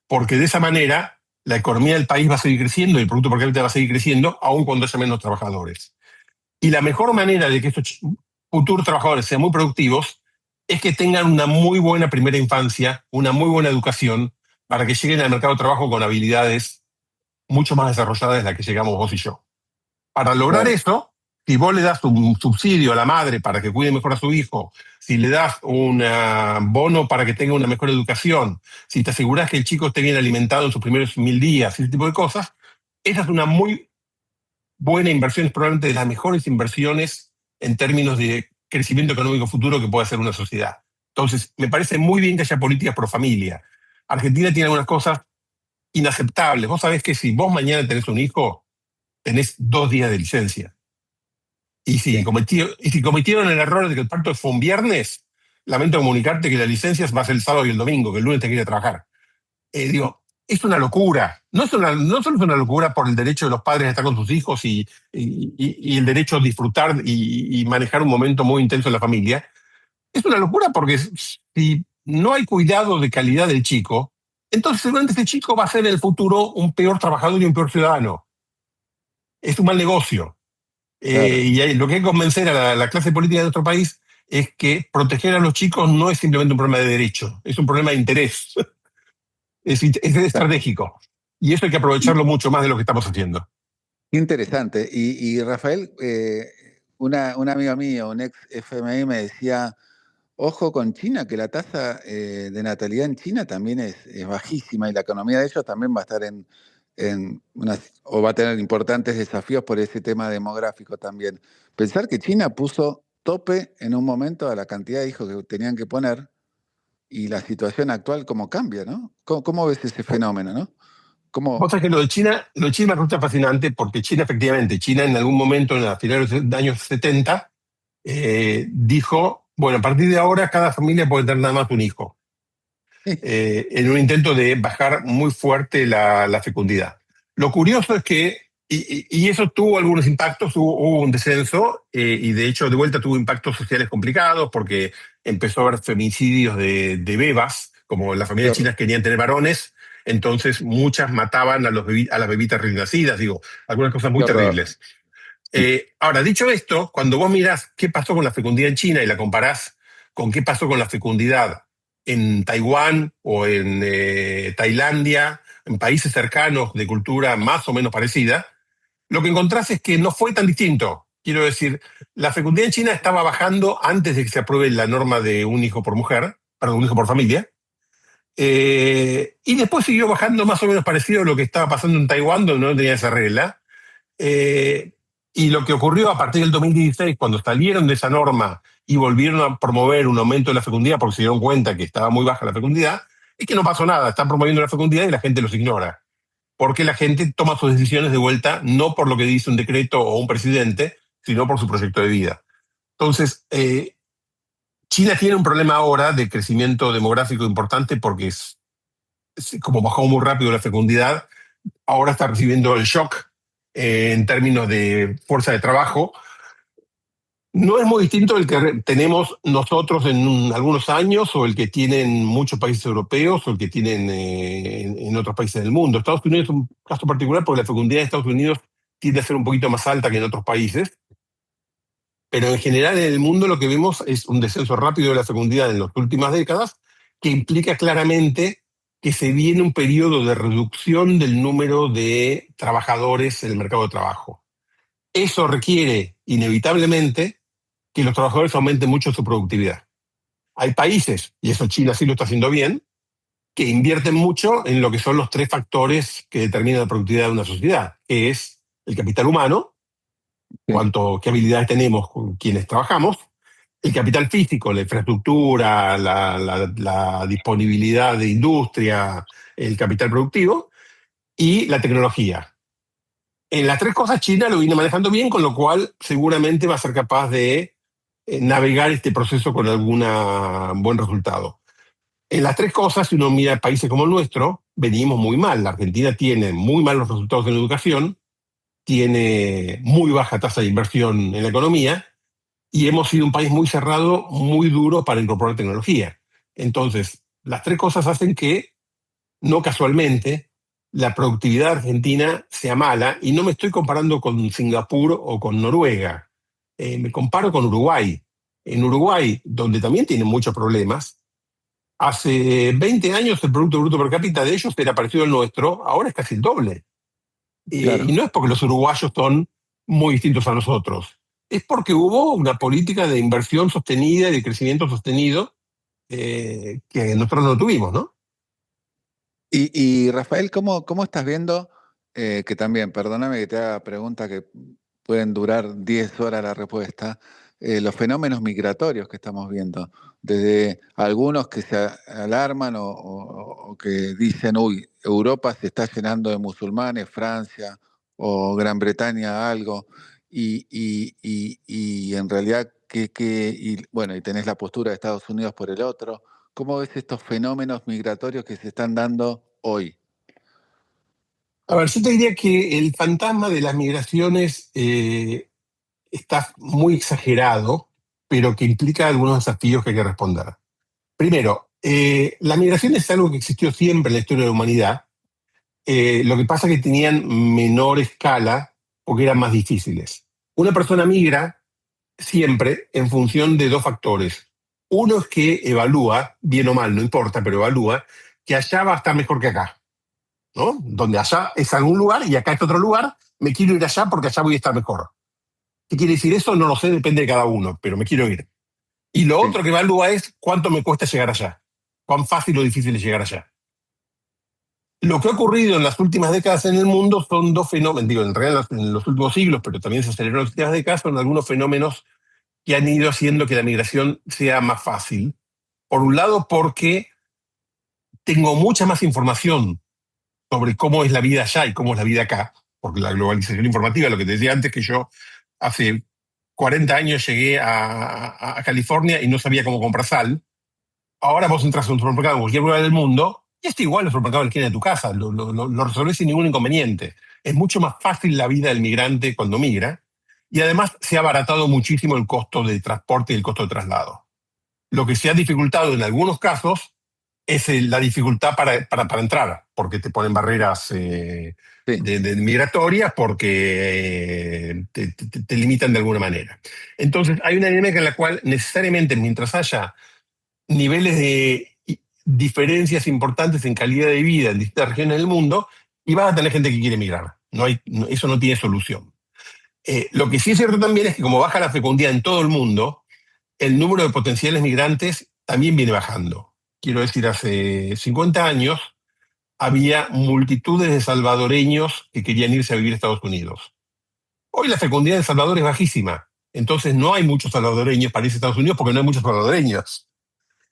Porque de esa manera la economía del país va a seguir creciendo y el producto per cápita va a seguir creciendo aun cuando haya menos trabajadores. Y la mejor manera de que estos futuros trabajadores sean muy productivos es que tengan una muy buena primera infancia, una muy buena educación, para que lleguen al mercado de trabajo con habilidades mucho más desarrolladas de las que llegamos vos y yo. Para lograr claro, eso, si vos le das un subsidio a la madre para que cuide mejor a su hijo, si le das un bono para que tenga una mejor educación, si te aseguras que el chico esté bien alimentado en sus primeros 1000 días, ese tipo de cosas, esa es una muy buena inversión, es probablemente de las mejores inversiones en términos de crecimiento económico futuro que puede hacer una sociedad. Entonces, me parece muy bien que haya políticas pro familia. Argentina tiene algunas cosas inaceptables. Vos sabés que si vos mañana tenés un hijo, tenés 2 días de licencia. sí. Y si cometieron el error de que el parto fue un viernes, lamento comunicarte que la licencia va a ser el sábado y el domingo, que el lunes te quiere trabajar. Digo, es una locura. No solo es una locura por el derecho de los padres a estar con sus hijos y el derecho a disfrutar y manejar un momento muy intenso en la familia. Es una locura porque si no hay cuidado de calidad del chico, entonces seguramente ese chico va a ser en el futuro un peor trabajador y un peor ciudadano. Es un mal negocio. Claro. Lo que hay que convencer a la clase política de nuestro país es que proteger a los chicos no es simplemente un problema de derecho, es un problema de interés. Es estratégico. Y eso hay que aprovecharlo mucho más de lo que estamos haciendo. Interesante. Y Rafael, una amiga mía, un ex FMI, me decía, ojo con China, que la tasa de natalidad en China también es bajísima y la economía de ellos también va a estar o va a tener importantes desafíos por ese tema demográfico también. Pensar que China puso tope en un momento a la cantidad de hijos que tenían que poner y la situación actual cómo cambia, ¿no? ¿Cómo ves ese fenómeno, no? Vos ¿Cómo? sabés que lo de China me resulta fascinante porque China, efectivamente, China en algún momento, en la finales de los años 70, dijo Bueno, a partir de ahora cada familia puede tener nada más un hijo, en un intento de bajar muy fuerte la fecundidad. Lo curioso es que, y eso tuvo algunos impactos, hubo un descenso, y de hecho de vuelta tuvo impactos sociales complicados porque empezó a haber femicidios de bebas, como las Qué familias horror, chinas querían tener varones, entonces muchas mataban a las bebitas recién nacidas, digo, algunas cosas qué muy horror. terribles. Ahora, dicho esto, cuando vos mirás qué pasó con la fecundidad en China y la comparás con qué pasó con la fecundidad en Taiwán o en Tailandia, en países cercanos de cultura más o menos parecida, lo que encontrás es que no fue tan distinto. Quiero decir, la fecundidad en China estaba bajando antes de que se apruebe la norma de un hijo por mujer, perdón, un hijo por familia, y después siguió bajando más o menos parecido a lo que estaba pasando en Taiwán, donde no tenía esa regla. Eh, y lo que ocurrió a partir del 2016, cuando salieron de esa norma y volvieron a promover un aumento de la fecundidad porque se dieron cuenta que estaba muy baja la fecundidad, es que no pasó nada, están promoviendo la fecundidad y la gente los ignora. Porque la gente toma sus decisiones de vuelta no por lo que dice un decreto o un presidente, sino por su proyecto de vida. Entonces, China tiene un problema ahora de crecimiento demográfico importante porque como bajó muy rápido la fecundidad, ahora está recibiendo el shock en términos de fuerza de trabajo. No es muy distinto del que tenemos nosotros en algunos años o el que tienen muchos países europeos o el que tienen en otros países del mundo. Estados Unidos es un caso particular porque la fecundidad de Estados Unidos tiende a ser un poquito más alta que en otros países, pero en general en el mundo lo que vemos es un descenso rápido de la fecundidad en las últimas décadas que implica claramente que se viene un periodo de reducción del número de trabajadores en el mercado de trabajo. Eso requiere inevitablemente que los trabajadores aumenten mucho su productividad. Hay países, y eso China sí lo está haciendo bien, que invierten mucho en lo que son los tres factores que determinan la productividad de una sociedad, que es el capital humano, Sí, qué habilidades tenemos con quienes trabajamos, el capital físico, la infraestructura, la disponibilidad de industria, el capital productivo y la tecnología. En las tres cosas China lo viene manejando bien, con lo cual seguramente va a ser capaz de navegar este proceso con algún buen resultado. En las tres cosas, si uno mira países como el nuestro, venimos muy mal. La Argentina tiene muy malos resultados en educación, tiene muy baja tasa de inversión en la economía y hemos sido un país muy cerrado, muy duro para incorporar tecnología. Entonces, las tres cosas hacen que, no casualmente, la productividad argentina sea mala y no me estoy comparando con Singapur o con Noruega. Me comparo con Uruguay. En Uruguay, donde también tienen muchos problemas, hace 20 años el Producto Bruto Per cápita de ellos era parecido al nuestro, ahora es casi el doble. Y claro. no es porque los uruguayos son muy distintos a nosotros, es porque hubo una política de inversión sostenida y de crecimiento sostenido que nosotros no tuvimos, ¿no? Y Rafael, ¿cómo estás viendo que también, perdóname que te haga preguntas que pueden durar 10 horas la respuesta, los fenómenos migratorios que estamos viendo, desde algunos que se alarman o que dicen, uy, Europa se está llenando de musulmanes, Francia o Gran Bretaña algo, y en realidad, y, bueno, y tenés la postura de Estados Unidos por el otro. ¿Cómo ves estos fenómenos migratorios que se están dando hoy? A ver, yo te diría que el fantasma de las migraciones está muy exagerado, pero que implica algunos desafíos que hay que responder. Primero, la migración es algo que existió siempre en la historia de la humanidad. Lo que pasa es que tenían menor escala porque eran más difíciles. Una persona migra siempre en función de dos factores. Uno es que evalúa, bien o mal, no importa, pero evalúa que allá va a estar mejor que acá, ¿no? Donde allá es algún lugar y acá es otro lugar, me quiero ir allá porque allá voy a estar mejor. ¿Qué quiere decir eso? No lo sé, depende de cada uno, pero me quiero ir. Y lo Sí, otro que evalúa es cuánto me cuesta llegar allá, cuán fácil o difícil es llegar allá. Lo que ha ocurrido en las últimas décadas en el mundo son dos fenómenos, digo, en realidad en los últimos siglos, pero también se aceleró en las últimas décadas, son algunos fenómenos que han ido haciendo que la migración sea más fácil. Por un lado, porque tengo mucha más información sobre cómo es la vida allá y cómo es la vida acá, porque la globalización informativa, lo que te decía antes, que yo hace 40 años llegué a California y no sabía cómo comprar sal. Ahora vos entras a un supermercado en cualquier lugar del mundo y está igual el supermercado de la esquina de tu casa, lo resolvés sin ningún inconveniente. Es mucho más fácil la vida del migrante cuando migra y además se ha abaratado muchísimo el costo de transporte y el costo de traslado. Lo que se ha dificultado en algunos casos es la dificultad para entrar, porque te ponen barreras Sí, migratorias, porque te limitan de alguna manera. Entonces, hay una dinámica en la cual necesariamente mientras haya niveles de diferencias importantes en calidad de vida en distintas regiones del mundo, y vas a tener gente que quiere emigrar. Eso no tiene solución. Lo que sí es cierto también es que como baja la fecundidad en todo el mundo, el número de potenciales migrantes también viene bajando. Quiero decir, hace 50 años había multitudes de salvadoreños que querían irse a vivir a Estados Unidos. Hoy la fecundidad de El Salvador es bajísima, entonces no hay muchos salvadoreños para irse a Estados Unidos porque no hay muchos salvadoreños.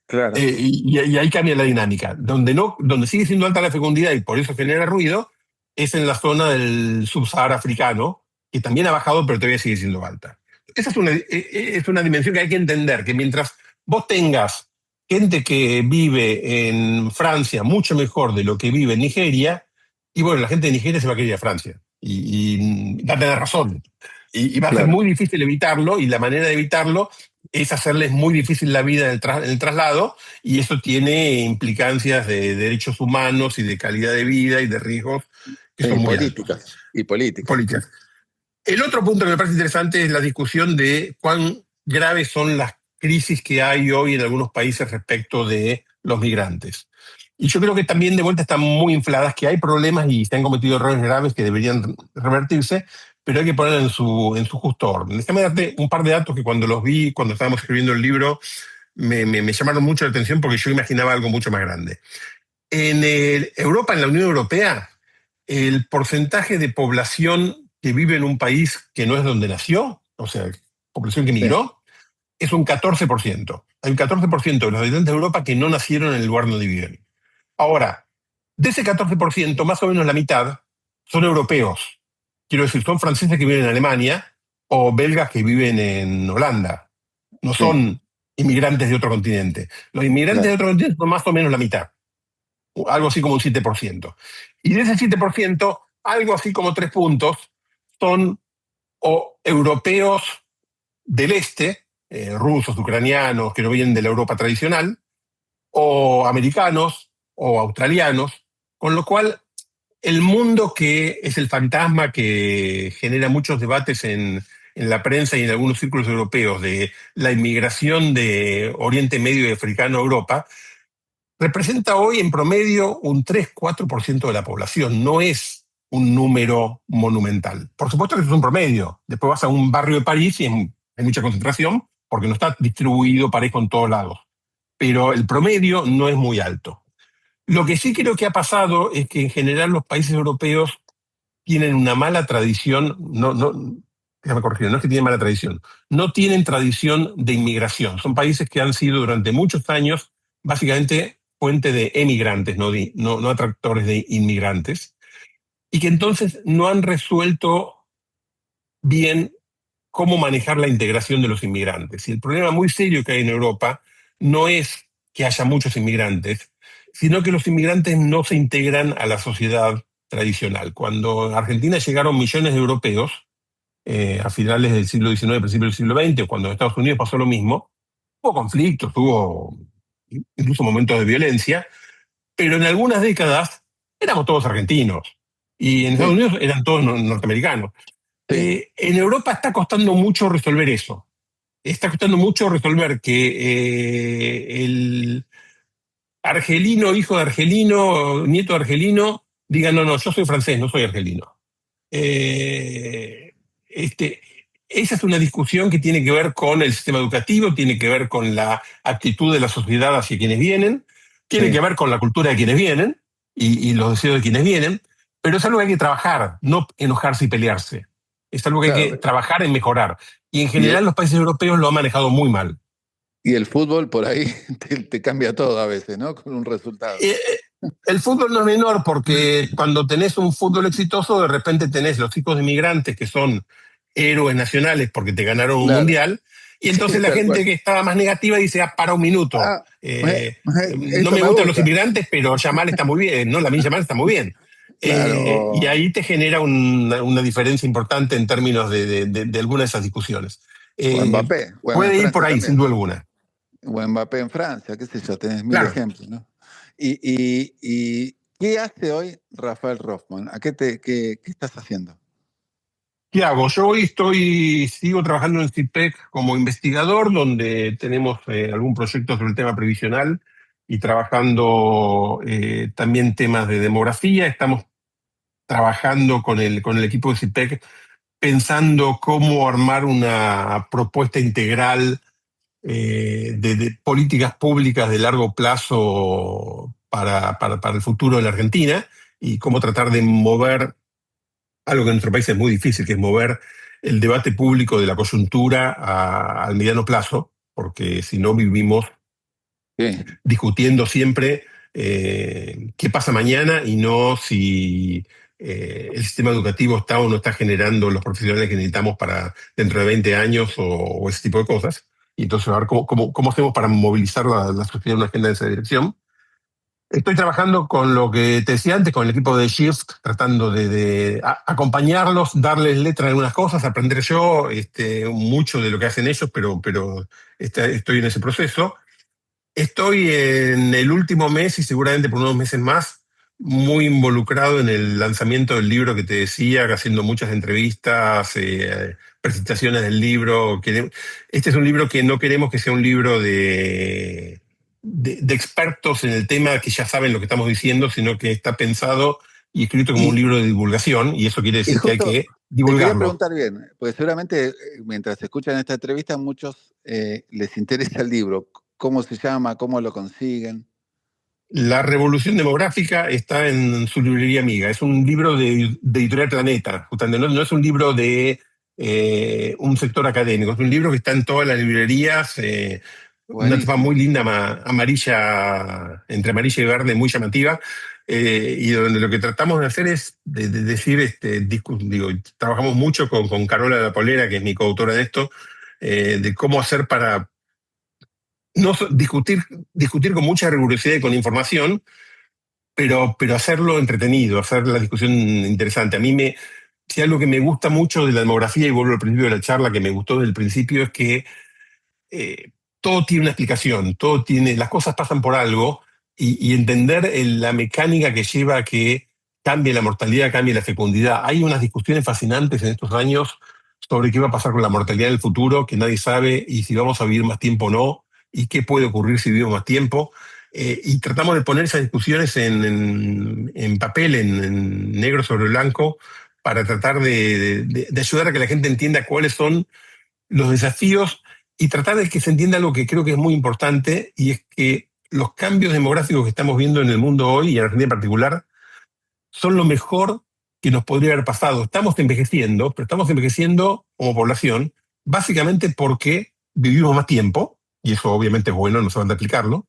claro. Y ahí cambia la dinámica. Donde sigue siendo alta la fecundidad y por eso genera ruido es en la zona del subsahara africano, que también ha bajado, pero todavía sigue siendo alta. Esa es una dimensión que hay que entender, que mientras vos tengas gente que vive en Francia mucho mejor de lo que vive en Nigeria, y bueno, la gente de Nigeria se va a querer ir a Francia, y va a tener razón. Y va a ser Claro. muy difícil evitarlo, y la manera de evitarlo es hacerles muy difícil la vida en el traslado, y eso tiene implicancias de derechos humanos y de calidad de vida y de riesgos que son muy altos. Políticas. Y políticas. Políticas. El otro punto que me parece interesante es la discusión de cuán graves son las crisis que hay hoy en algunos países respecto de los migrantes. Y yo creo que también de vuelta están muy infladas, que hay problemas y se han cometido errores graves que deberían revertirse, pero hay que poner en su justo orden. Déjame darte un par de datos que cuando los vi, cuando estábamos escribiendo el libro, me llamaron mucho la atención porque yo imaginaba algo mucho más grande. Europa, en la Unión Europea, el porcentaje de población que vive en un país que no es donde nació, o sea, población que Sí, migró, es un 14%. Hay un 14% de los habitantes de Europa que no nacieron en el lugar donde viven. Ahora, de ese 14%, más o menos la mitad son europeos. Quiero decir, son franceses que viven en Alemania o belgas que viven en Holanda. No sí, son inmigrantes de otro continente. Los inmigrantes de claro. otro continente son más o menos la mitad, algo así como un 7%. Y de ese 7%, algo así como 3 puntos son o europeos del este, rusos, ucranianos, que no vienen de la Europa tradicional, o americanos o australianos, con lo cual el mundo que es el fantasma que genera muchos debates en la prensa y en algunos círculos europeos de la inmigración de Oriente Medio y africano a Europa, representa hoy en promedio un 3-4% de la población, no es un número monumental. Por supuesto que eso es un promedio. Después vas a un barrio de París y hay mucha concentración porque no está distribuido parejo en todos lados. Pero el promedio no es muy alto. Lo que sí creo que ha pasado es que en general los países europeos tienen una mala tradición, déjame corregir, no es que tienen mala tradición, no tienen tradición de inmigración. Son países que han sido durante muchos años básicamente fuente de emigrantes, no atractores de inmigrantes, y que entonces no han resuelto bien cómo manejar la integración de los inmigrantes. Y el problema muy serio que hay en Europa no es que haya muchos inmigrantes, sino que los inmigrantes no se integran a la sociedad tradicional. Cuando a Argentina llegaron millones de europeos, a finales del siglo XIX, principios del siglo XX, o cuando en Estados Unidos pasó lo mismo, hubo conflictos, hubo incluso momentos de violencia, pero en algunas décadas éramos todos argentinos y en Estados Sí, Unidos eran todos norteamericanos. sí, En Europa está costando mucho resolver eso. Está costando mucho resolver que el argelino, hijo de argelino, nieto de argelino, diga, no, no, yo soy francés, no soy argelino. Eh, este, Esa es una discusión que tiene que ver con el sistema educativo, tiene que ver con la actitud de la sociedad hacia quienes vienen, tiene que sí, ver con la cultura de quienes vienen y los deseos de quienes vienen, pero es algo que hay que trabajar, no enojarse y pelearse. Es algo que hay que claro. trabajar en mejorar. Y en Y general los países europeos lo han manejado muy mal. y el fútbol por ahí te cambia todo a veces, ¿no? Con un resultado. Eh, el fútbol no es menor porque cuando tenés un fútbol exitoso, de repente tenés los hijos de inmigrantes que son héroes nacionales porque te ganaron un claro. mundial, y Sí, entonces la tal gente cual. que estaba más negativa dice, ah, para un minuto, Ah, me- no eso me me gustan los gusta. inmigrantes, pero Yamal está muy bien, ¿no? Lamine Yamal está muy bien. Claro, Y ahí te genera una diferencia importante en términos de algunas de esas discusiones. o Eh, Mbappé, bueno, en Puede ir por Francia ahí, sin también. duda alguna. O Mbappé en Francia, qué sé yo, tenés mil Claro. ejemplos, ¿no? Y ¿qué hace hoy Rafael Rothman? ¿Qué estás haciendo? ¿Qué hago? Yo hoy sigo trabajando en CIPEC como investigador, donde tenemos algún proyecto sobre el tema previsional y trabajando también temas de demografía. Estamos trabajando con el equipo de CIPEC pensando cómo armar una propuesta integral de políticas públicas de largo plazo para el futuro de la Argentina y cómo tratar de mover algo que en nuestro país es muy difícil, que es mover el debate público de la coyuntura al mediano plazo, porque si no vivimos Sí. discutiendo siempre qué pasa mañana y no si el sistema educativo está o no está generando los profesionales que necesitamos para dentro de 20 años o ese tipo de cosas. Y entonces a ver cómo hacemos para movilizar la sociedad en una agenda en esa dirección. Estoy trabajando con lo que te decía antes, con el equipo de Shift, tratando de acompañarlos, darles letra en algunas cosas, aprender yo mucho de lo que hacen ellos, pero estoy en ese proceso. Estoy en el último mes y seguramente por unos meses más muy involucrado en el lanzamiento del libro que te decía, haciendo muchas entrevistas, presentaciones del libro. Este es un libro que no queremos que sea un libro de expertos en el tema que ya saben lo que estamos diciendo, sino que está pensado y escrito como un Y, libro de divulgación, y eso quiere y decir que hay justo que te quería divulgarlo. preguntar bien, porque seguramente mientras escuchan esta entrevista, a muchos les interesa el libro. ¿Cómo se llama? ¿Cómo lo consiguen? La revolución demográfica está en su librería amiga. Es un libro de Editorial Planeta, justamente. No es un libro de un sector académico, es un libro que está en todas las librerías, una tapa muy Buenísimo. linda, amarilla, entre amarilla y verde, muy llamativa, y donde lo que tratamos de hacer es de decir, trabajamos mucho con Carola de la Polera, que es mi coautora de esto, de cómo hacer para no so- discutir con mucha rigurosidad y con información, pero hacerlo entretenido, hacer la discusión interesante. Si algo que me gusta mucho de la demografía, y vuelvo al principio de la charla, que me gustó desde el principio, es que eh, todo tiene una explicación, las cosas pasan por algo, y entender la mecánica que lleva a que cambie la mortalidad, cambie la fecundidad. Hay unas discusiones fascinantes en estos años sobre qué va a pasar con la mortalidad en el futuro, que nadie sabe, y si vamos a vivir más tiempo o no, y qué puede ocurrir si vivimos más tiempo. Y tratamos de poner esas discusiones en papel, en negro sobre blanco, para tratar de ayudar a que la gente entienda cuáles son los desafíos y tratar de que se entienda algo que creo que es muy importante, y es que los cambios demográficos que estamos viendo en el mundo hoy, y en Argentina en particular, son lo mejor que nos podría haber pasado. Estamos envejeciendo, pero estamos envejeciendo como población, básicamente porque vivimos más tiempo, y eso obviamente es bueno, no se van a aplicarlo,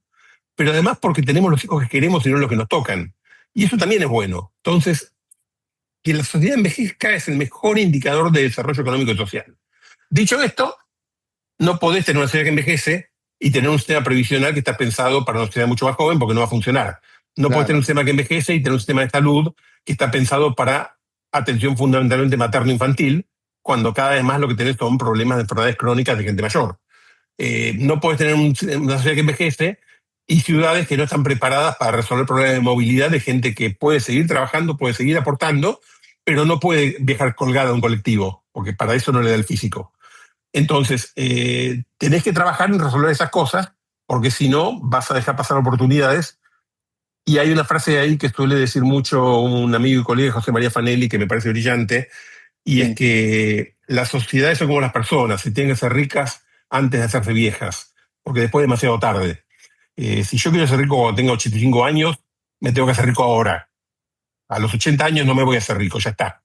pero además porque tenemos los hijos que queremos y no los que nos tocan. Y eso también es bueno. Entonces, que la sociedad envejezca es el mejor indicador de desarrollo económico y social. Dicho esto, no podés tener una sociedad que envejece y tener un sistema previsional que está pensado para una sociedad mucho más joven, porque no va a funcionar. No podés tener un Claro. sistema que envejece y tener un sistema de salud que está pensado para atención fundamentalmente materno-infantil, cuando cada vez más lo que tenés son problemas de enfermedades crónicas de gente mayor. No puedes tener una sociedad que envejece y ciudades que no están preparadas para resolver problemas de movilidad de gente que puede seguir trabajando, puede seguir aportando, pero no puede viajar colgada a un colectivo, porque para eso no le da el físico. Entonces, tenés que trabajar en resolver esas cosas, porque si no, vas a dejar pasar oportunidades. Y hay una frase ahí que suele decir mucho un amigo y colega, José María Fanelli, que me parece brillante, y es Sí. que las sociedades son como las personas, se tienen que ser ricas antes de hacerse viejas, porque después es demasiado tarde. Si yo quiero ser rico cuando tenga 85 años, me tengo que hacer rico ahora. A los 80 años no me voy a hacer rico, ya está.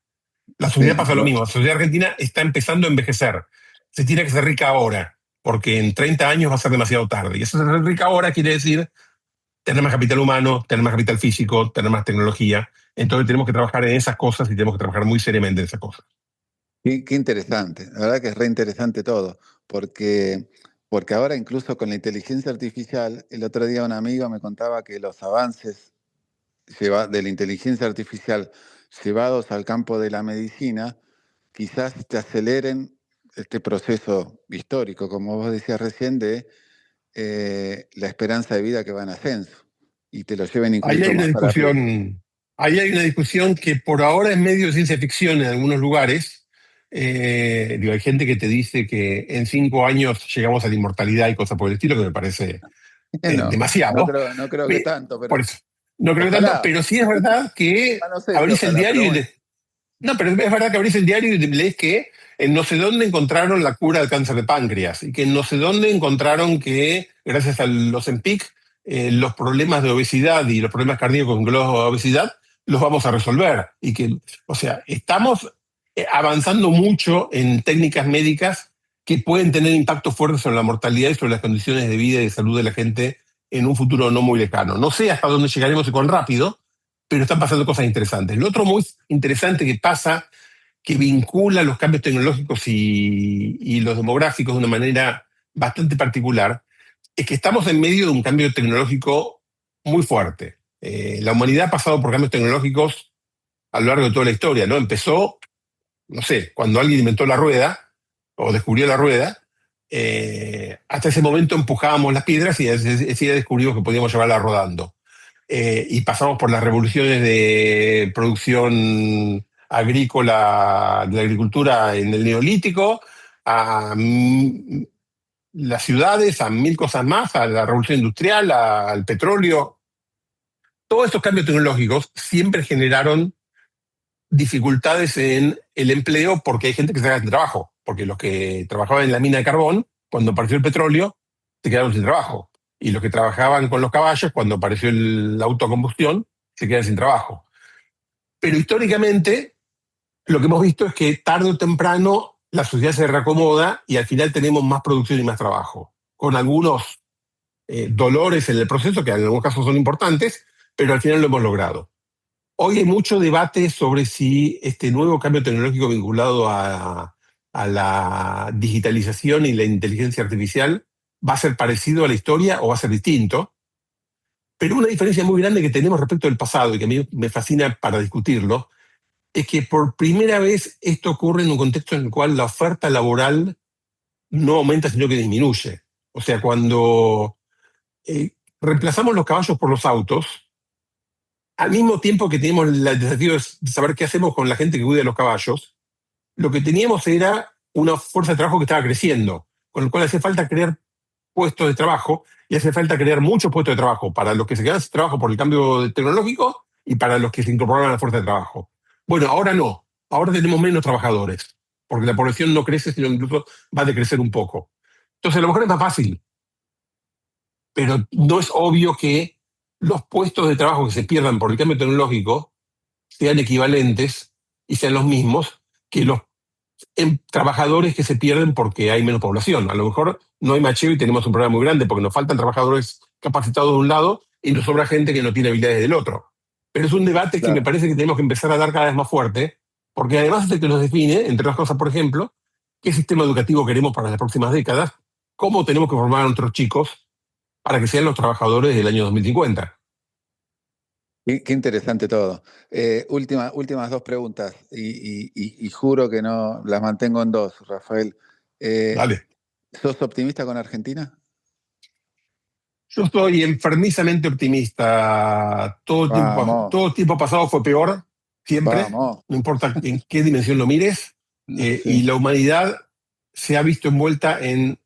La sociedad Sí. pasa lo mismo. La sociedad argentina está empezando a envejecer. Se tiene que ser rica ahora, porque en 30 años va a ser demasiado tarde. Y eso ser rica ahora quiere decir tener más capital humano, tener más capital físico, tener más tecnología. Entonces tenemos que trabajar en esas cosas y tenemos que trabajar muy seriamente en esas cosas. Qué interesante, la verdad que es re interesante todo, porque, porque ahora incluso con la inteligencia artificial, el otro día un amigo me contaba que los avances de la inteligencia artificial llevados al campo de la medicina, quizás te aceleren este proceso histórico, como vos decías recién, de la esperanza de vida que va en ascenso, y te lo lleven Ahí incluso hay una más para arriba. discusión, ahí hay una discusión que por ahora es medio de ciencia ficción en algunos lugares. Digo, hay gente que te dice que en 5 años llegamos a la inmortalidad y cosas por el estilo, que me parece No, demasiado. no creo que Eh, tanto, por pero eso, no creo que tanto, ojalá. pero sí es verdad que No sé si abrís el ojalá, diario pero y bueno. lees. No, pero es verdad que abrís el diario y lees que en no sé dónde encontraron la cura del cáncer de páncreas y que en no sé dónde encontraron que, gracias a los EMPIC, los problemas de obesidad y los problemas cardíacos vinculados a obesidad los vamos a resolver. Y que, o sea, estamos avanzando mucho en técnicas médicas que pueden tener impactos fuertes sobre la mortalidad y sobre las condiciones de vida y de salud de la gente en un futuro no muy lejano. No sé hasta dónde llegaremos y cuán rápido, pero están pasando cosas interesantes. Lo otro muy interesante que pasa, que vincula los cambios tecnológicos y los demográficos de una manera bastante particular, es que estamos en medio de un cambio tecnológico muy fuerte. La humanidad ha pasado por cambios tecnológicos a lo largo de toda la historia, ¿no? Empezó, no sé, cuando alguien inventó la rueda o descubrió la rueda, hasta ese momento empujábamos las piedras y así descubrimos que podíamos llevarla rodando. Y pasamos por las revoluciones de producción agrícola, de la agricultura en el Neolítico, a las ciudades, a mil cosas más, a la revolución industrial, al petróleo. Todos estos cambios tecnológicos siempre generaron dificultades en el empleo porque hay gente que se queda sin trabajo, porque los que trabajaban en la mina de carbón, cuando apareció el petróleo, se quedaron sin trabajo. Y los que trabajaban con los caballos, cuando apareció el autocombustión, se quedan sin trabajo. Pero históricamente, lo que hemos visto es que tarde o temprano la sociedad se reacomoda y al final tenemos más producción y más trabajo, con algunos dolores en el proceso, que en algunos casos son importantes, pero al final lo hemos logrado. Hoy hay mucho debate sobre si este nuevo cambio tecnológico vinculado a la digitalización y la inteligencia artificial va a ser parecido a la historia o va a ser distinto. Pero una diferencia muy grande que tenemos respecto del pasado y que a mí me fascina para discutirlo es que por primera vez esto ocurre en un contexto en el cual la oferta laboral no aumenta, sino que disminuye. O sea, cuando reemplazamos los caballos por los autos, al mismo tiempo que teníamos el desafío de saber qué hacemos con la gente que cuida los caballos, lo que teníamos era una fuerza de trabajo que estaba creciendo, con lo cual hacía falta crear puestos de trabajo y hace falta crear muchos puestos de trabajo para los que se quedan sin trabajo por el cambio tecnológico y para los que se incorporaron a la fuerza de trabajo. Bueno, ahora no, ahora tenemos menos trabajadores, porque la población no crece, sino incluso va a decrecer un poco. Entonces, a lo mejor es más fácil, pero no es obvio que los puestos de trabajo que se pierdan por el cambio tecnológico sean equivalentes y sean los mismos que los trabajadores que se pierden porque hay menos población. A lo mejor no hay macheo y tenemos un problema muy grande porque nos faltan trabajadores capacitados de un lado y nos sobra gente que no tiene habilidades del otro. Pero es un debate que me Claro. parece que tenemos que empezar a dar cada vez más fuerte, porque además es el que nos define, entre otras cosas, por ejemplo, qué sistema educativo queremos para las próximas décadas, cómo tenemos que formar a nuestros chicos para que sean los trabajadores del año 2050. Qué interesante todo. Últimas dos preguntas y juro que no las mantengo en dos, Rafael. Eh, Dale. ¿Sos optimista con Argentina? Yo estoy enfermizamente optimista. Vamos, Todo el tiempo pasado fue peor, siempre, vamos. no importa en qué dimensión lo mires, y Sí, la humanidad se ha visto envuelta en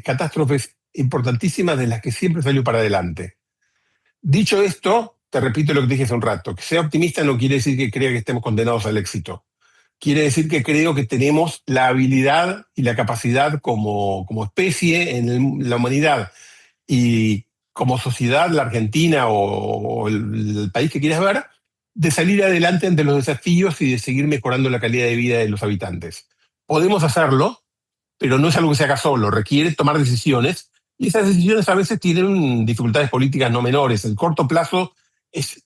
catástrofes importantísimas de las que siempre salió para adelante. Dicho esto, te repito lo que te dije hace un rato, que sea optimista no quiere decir que crea que estemos condenados al éxito. Quiere decir que creo que tenemos la habilidad y la capacidad como especie en la humanidad y como sociedad, la Argentina o el país que quieras ver, de salir adelante ante los desafíos y de seguir mejorando la calidad de vida de los habitantes. Podemos hacerlo, pero no es algo que se haga solo, requiere tomar decisiones y esas decisiones a veces tienen dificultades políticas no menores. El corto plazo es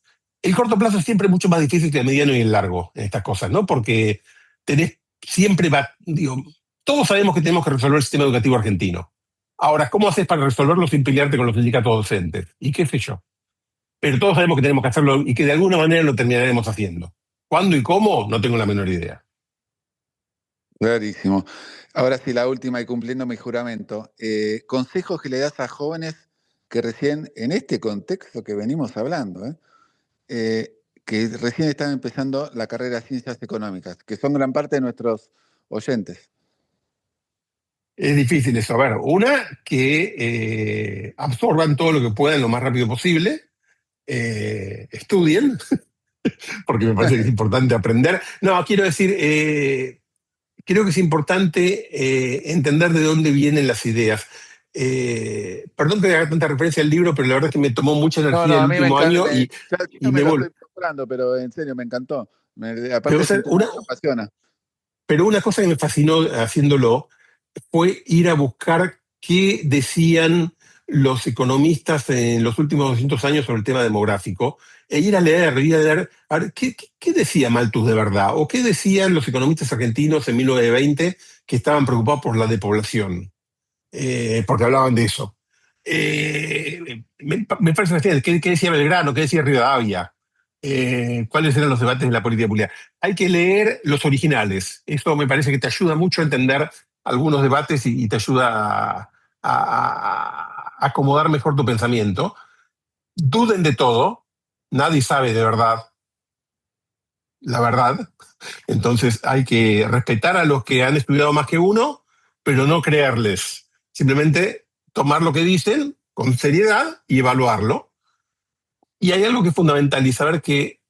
siempre mucho más difícil que el mediano y el largo en estas cosas, ¿no? Porque tenés siempre va, digo, todos sabemos que tenemos que resolver el sistema educativo argentino. Ahora, ¿cómo haces para resolverlo sin pelearte con los sindicatos docentes? Y qué sé yo. Pero todos sabemos que tenemos que hacerlo y que de alguna manera lo terminaremos haciendo. ¿Cuándo y cómo? No tengo la menor idea. Clarísimo. Ahora sí, la última y cumpliendo mi juramento. Consejos que le das a jóvenes que recién, en este contexto que venimos hablando, que recién están empezando la carrera de Ciencias Económicas, que son gran parte de nuestros oyentes. Es difícil eso. A ver, una, que absorban todo lo que puedan lo más rápido posible, estudien, porque me parece que es importante aprender. No, quiero decir, creo que es importante entender de dónde vienen las ideas. Perdón que haga tanta referencia al libro, pero la verdad es que me tomó mucha No, energía no, el a mí me último encanta, año yo y me me lo volvió. estoy procurando, pero en serio, me encantó. Pero, Aparte o es un sea, tema que me apasiona. pero una cosa que me fascinó haciéndolo fue ir a buscar qué decían los economistas en los últimos 200 años sobre el tema demográfico, e ir a leer, a ver, ¿qué decía Malthus de verdad? ¿O qué decían los economistas argentinos en 1920 que estaban preocupados por la depoblación? Porque hablaban de eso. Me parece fascinante. ¿Qué decía Belgrano? ¿Qué decía Rivadavia? ¿Cuáles eran los debates de la política pública? Hay que leer los originales. Eso me parece que te ayuda mucho a entender algunos debates y te ayuda a acomodar mejor tu pensamiento. Duden de todo. Nadie sabe de verdad la verdad. Entonces hay que respetar a los que han estudiado más que uno, pero no creerles. Simplemente tomar lo que dicen con seriedad y evaluarlo. Y hay algo que es fundamental y saber que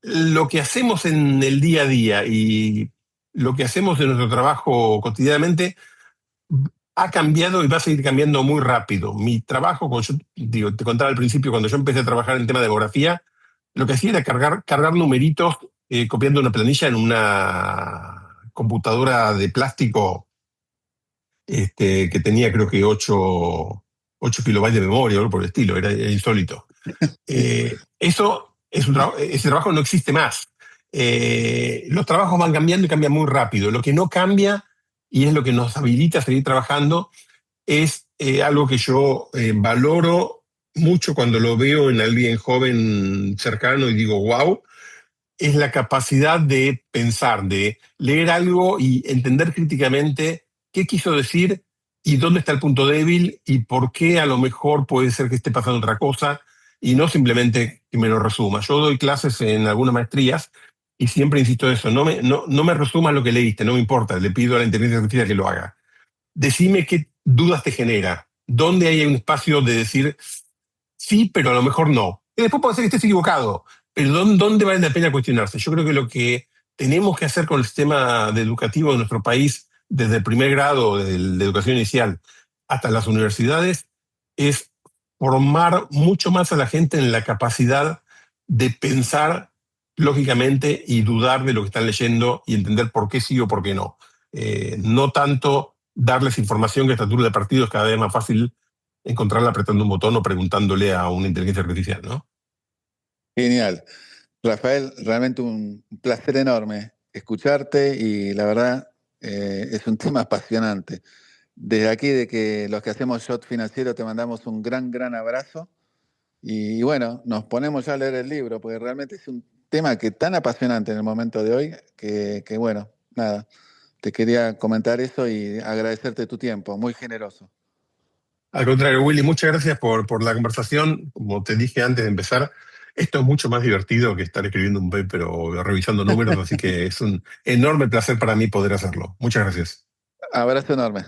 lo que hacemos en el día a día y lo que hacemos en nuestro trabajo cotidianamente ha cambiado y va a seguir cambiando muy rápido. Mi trabajo, como yo digo, te contaba al principio, cuando yo empecé a trabajar en tema de demografía, lo que hacía era cargar numeritos copiando una planilla en una computadora de plástico que tenía creo que 8 kilobytes de memoria o algo por el estilo, era insólito. Eso es ese trabajo no existe más. Los trabajos van cambiando y cambian muy rápido. Lo que no cambia, y es lo que nos habilita a seguir trabajando, es algo que yo valoro mucho cuando lo veo en alguien joven cercano y digo, wow, es la capacidad de pensar, de leer algo y entender críticamente qué quiso decir y dónde está el punto débil y por qué a lo mejor puede ser que esté pasando otra cosa y no simplemente que me lo resuma. Yo doy clases en algunas maestrías y siempre insisto en eso, no me resumas lo que leíste, no me importa, le pido a la inteligencia artificial que lo haga. Decime qué dudas te genera, dónde hay un espacio de decir sí, pero a lo mejor no. Y después puede ser que estés equivocado, pero ¿dónde vale la pena cuestionarse? Yo creo que lo que tenemos que hacer con el sistema educativo de nuestro país, desde el primer grado de educación inicial hasta las universidades, es formar mucho más a la gente en la capacidad de pensar lógicamente y dudar de lo que están leyendo y entender por qué sí o por qué no. No tanto darles información que a esta altura de partido es cada vez más fácil encontrarla apretando un botón o preguntándole a una inteligencia artificial, ¿no? Genial. Rafael, realmente un placer enorme escucharte y la verdad es un tema apasionante. Desde aquí, de que los que hacemos Shot Financiero, te mandamos un gran, gran abrazo y bueno, nos ponemos ya a leer el libro porque realmente es un tema que tan apasionante en el momento de hoy que bueno, nada, te quería comentar eso y agradecerte tu tiempo, muy generoso. Al contrario, Willy, muchas gracias por la conversación. Como te dije antes de empezar, esto es mucho más divertido que estar escribiendo un paper o revisando números, así que es un enorme placer para mí poder hacerlo. Muchas gracias. Abrazo enorme.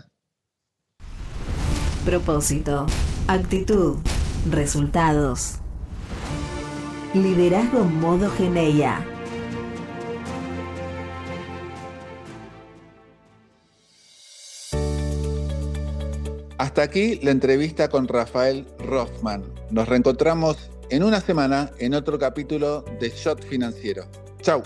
Propósito, actitud, resultados. Liderazgo modo Geneia. Hasta aquí la entrevista con Rafael Rothman. Nos reencontramos en una semana en otro capítulo de Shot Financiero. Chau.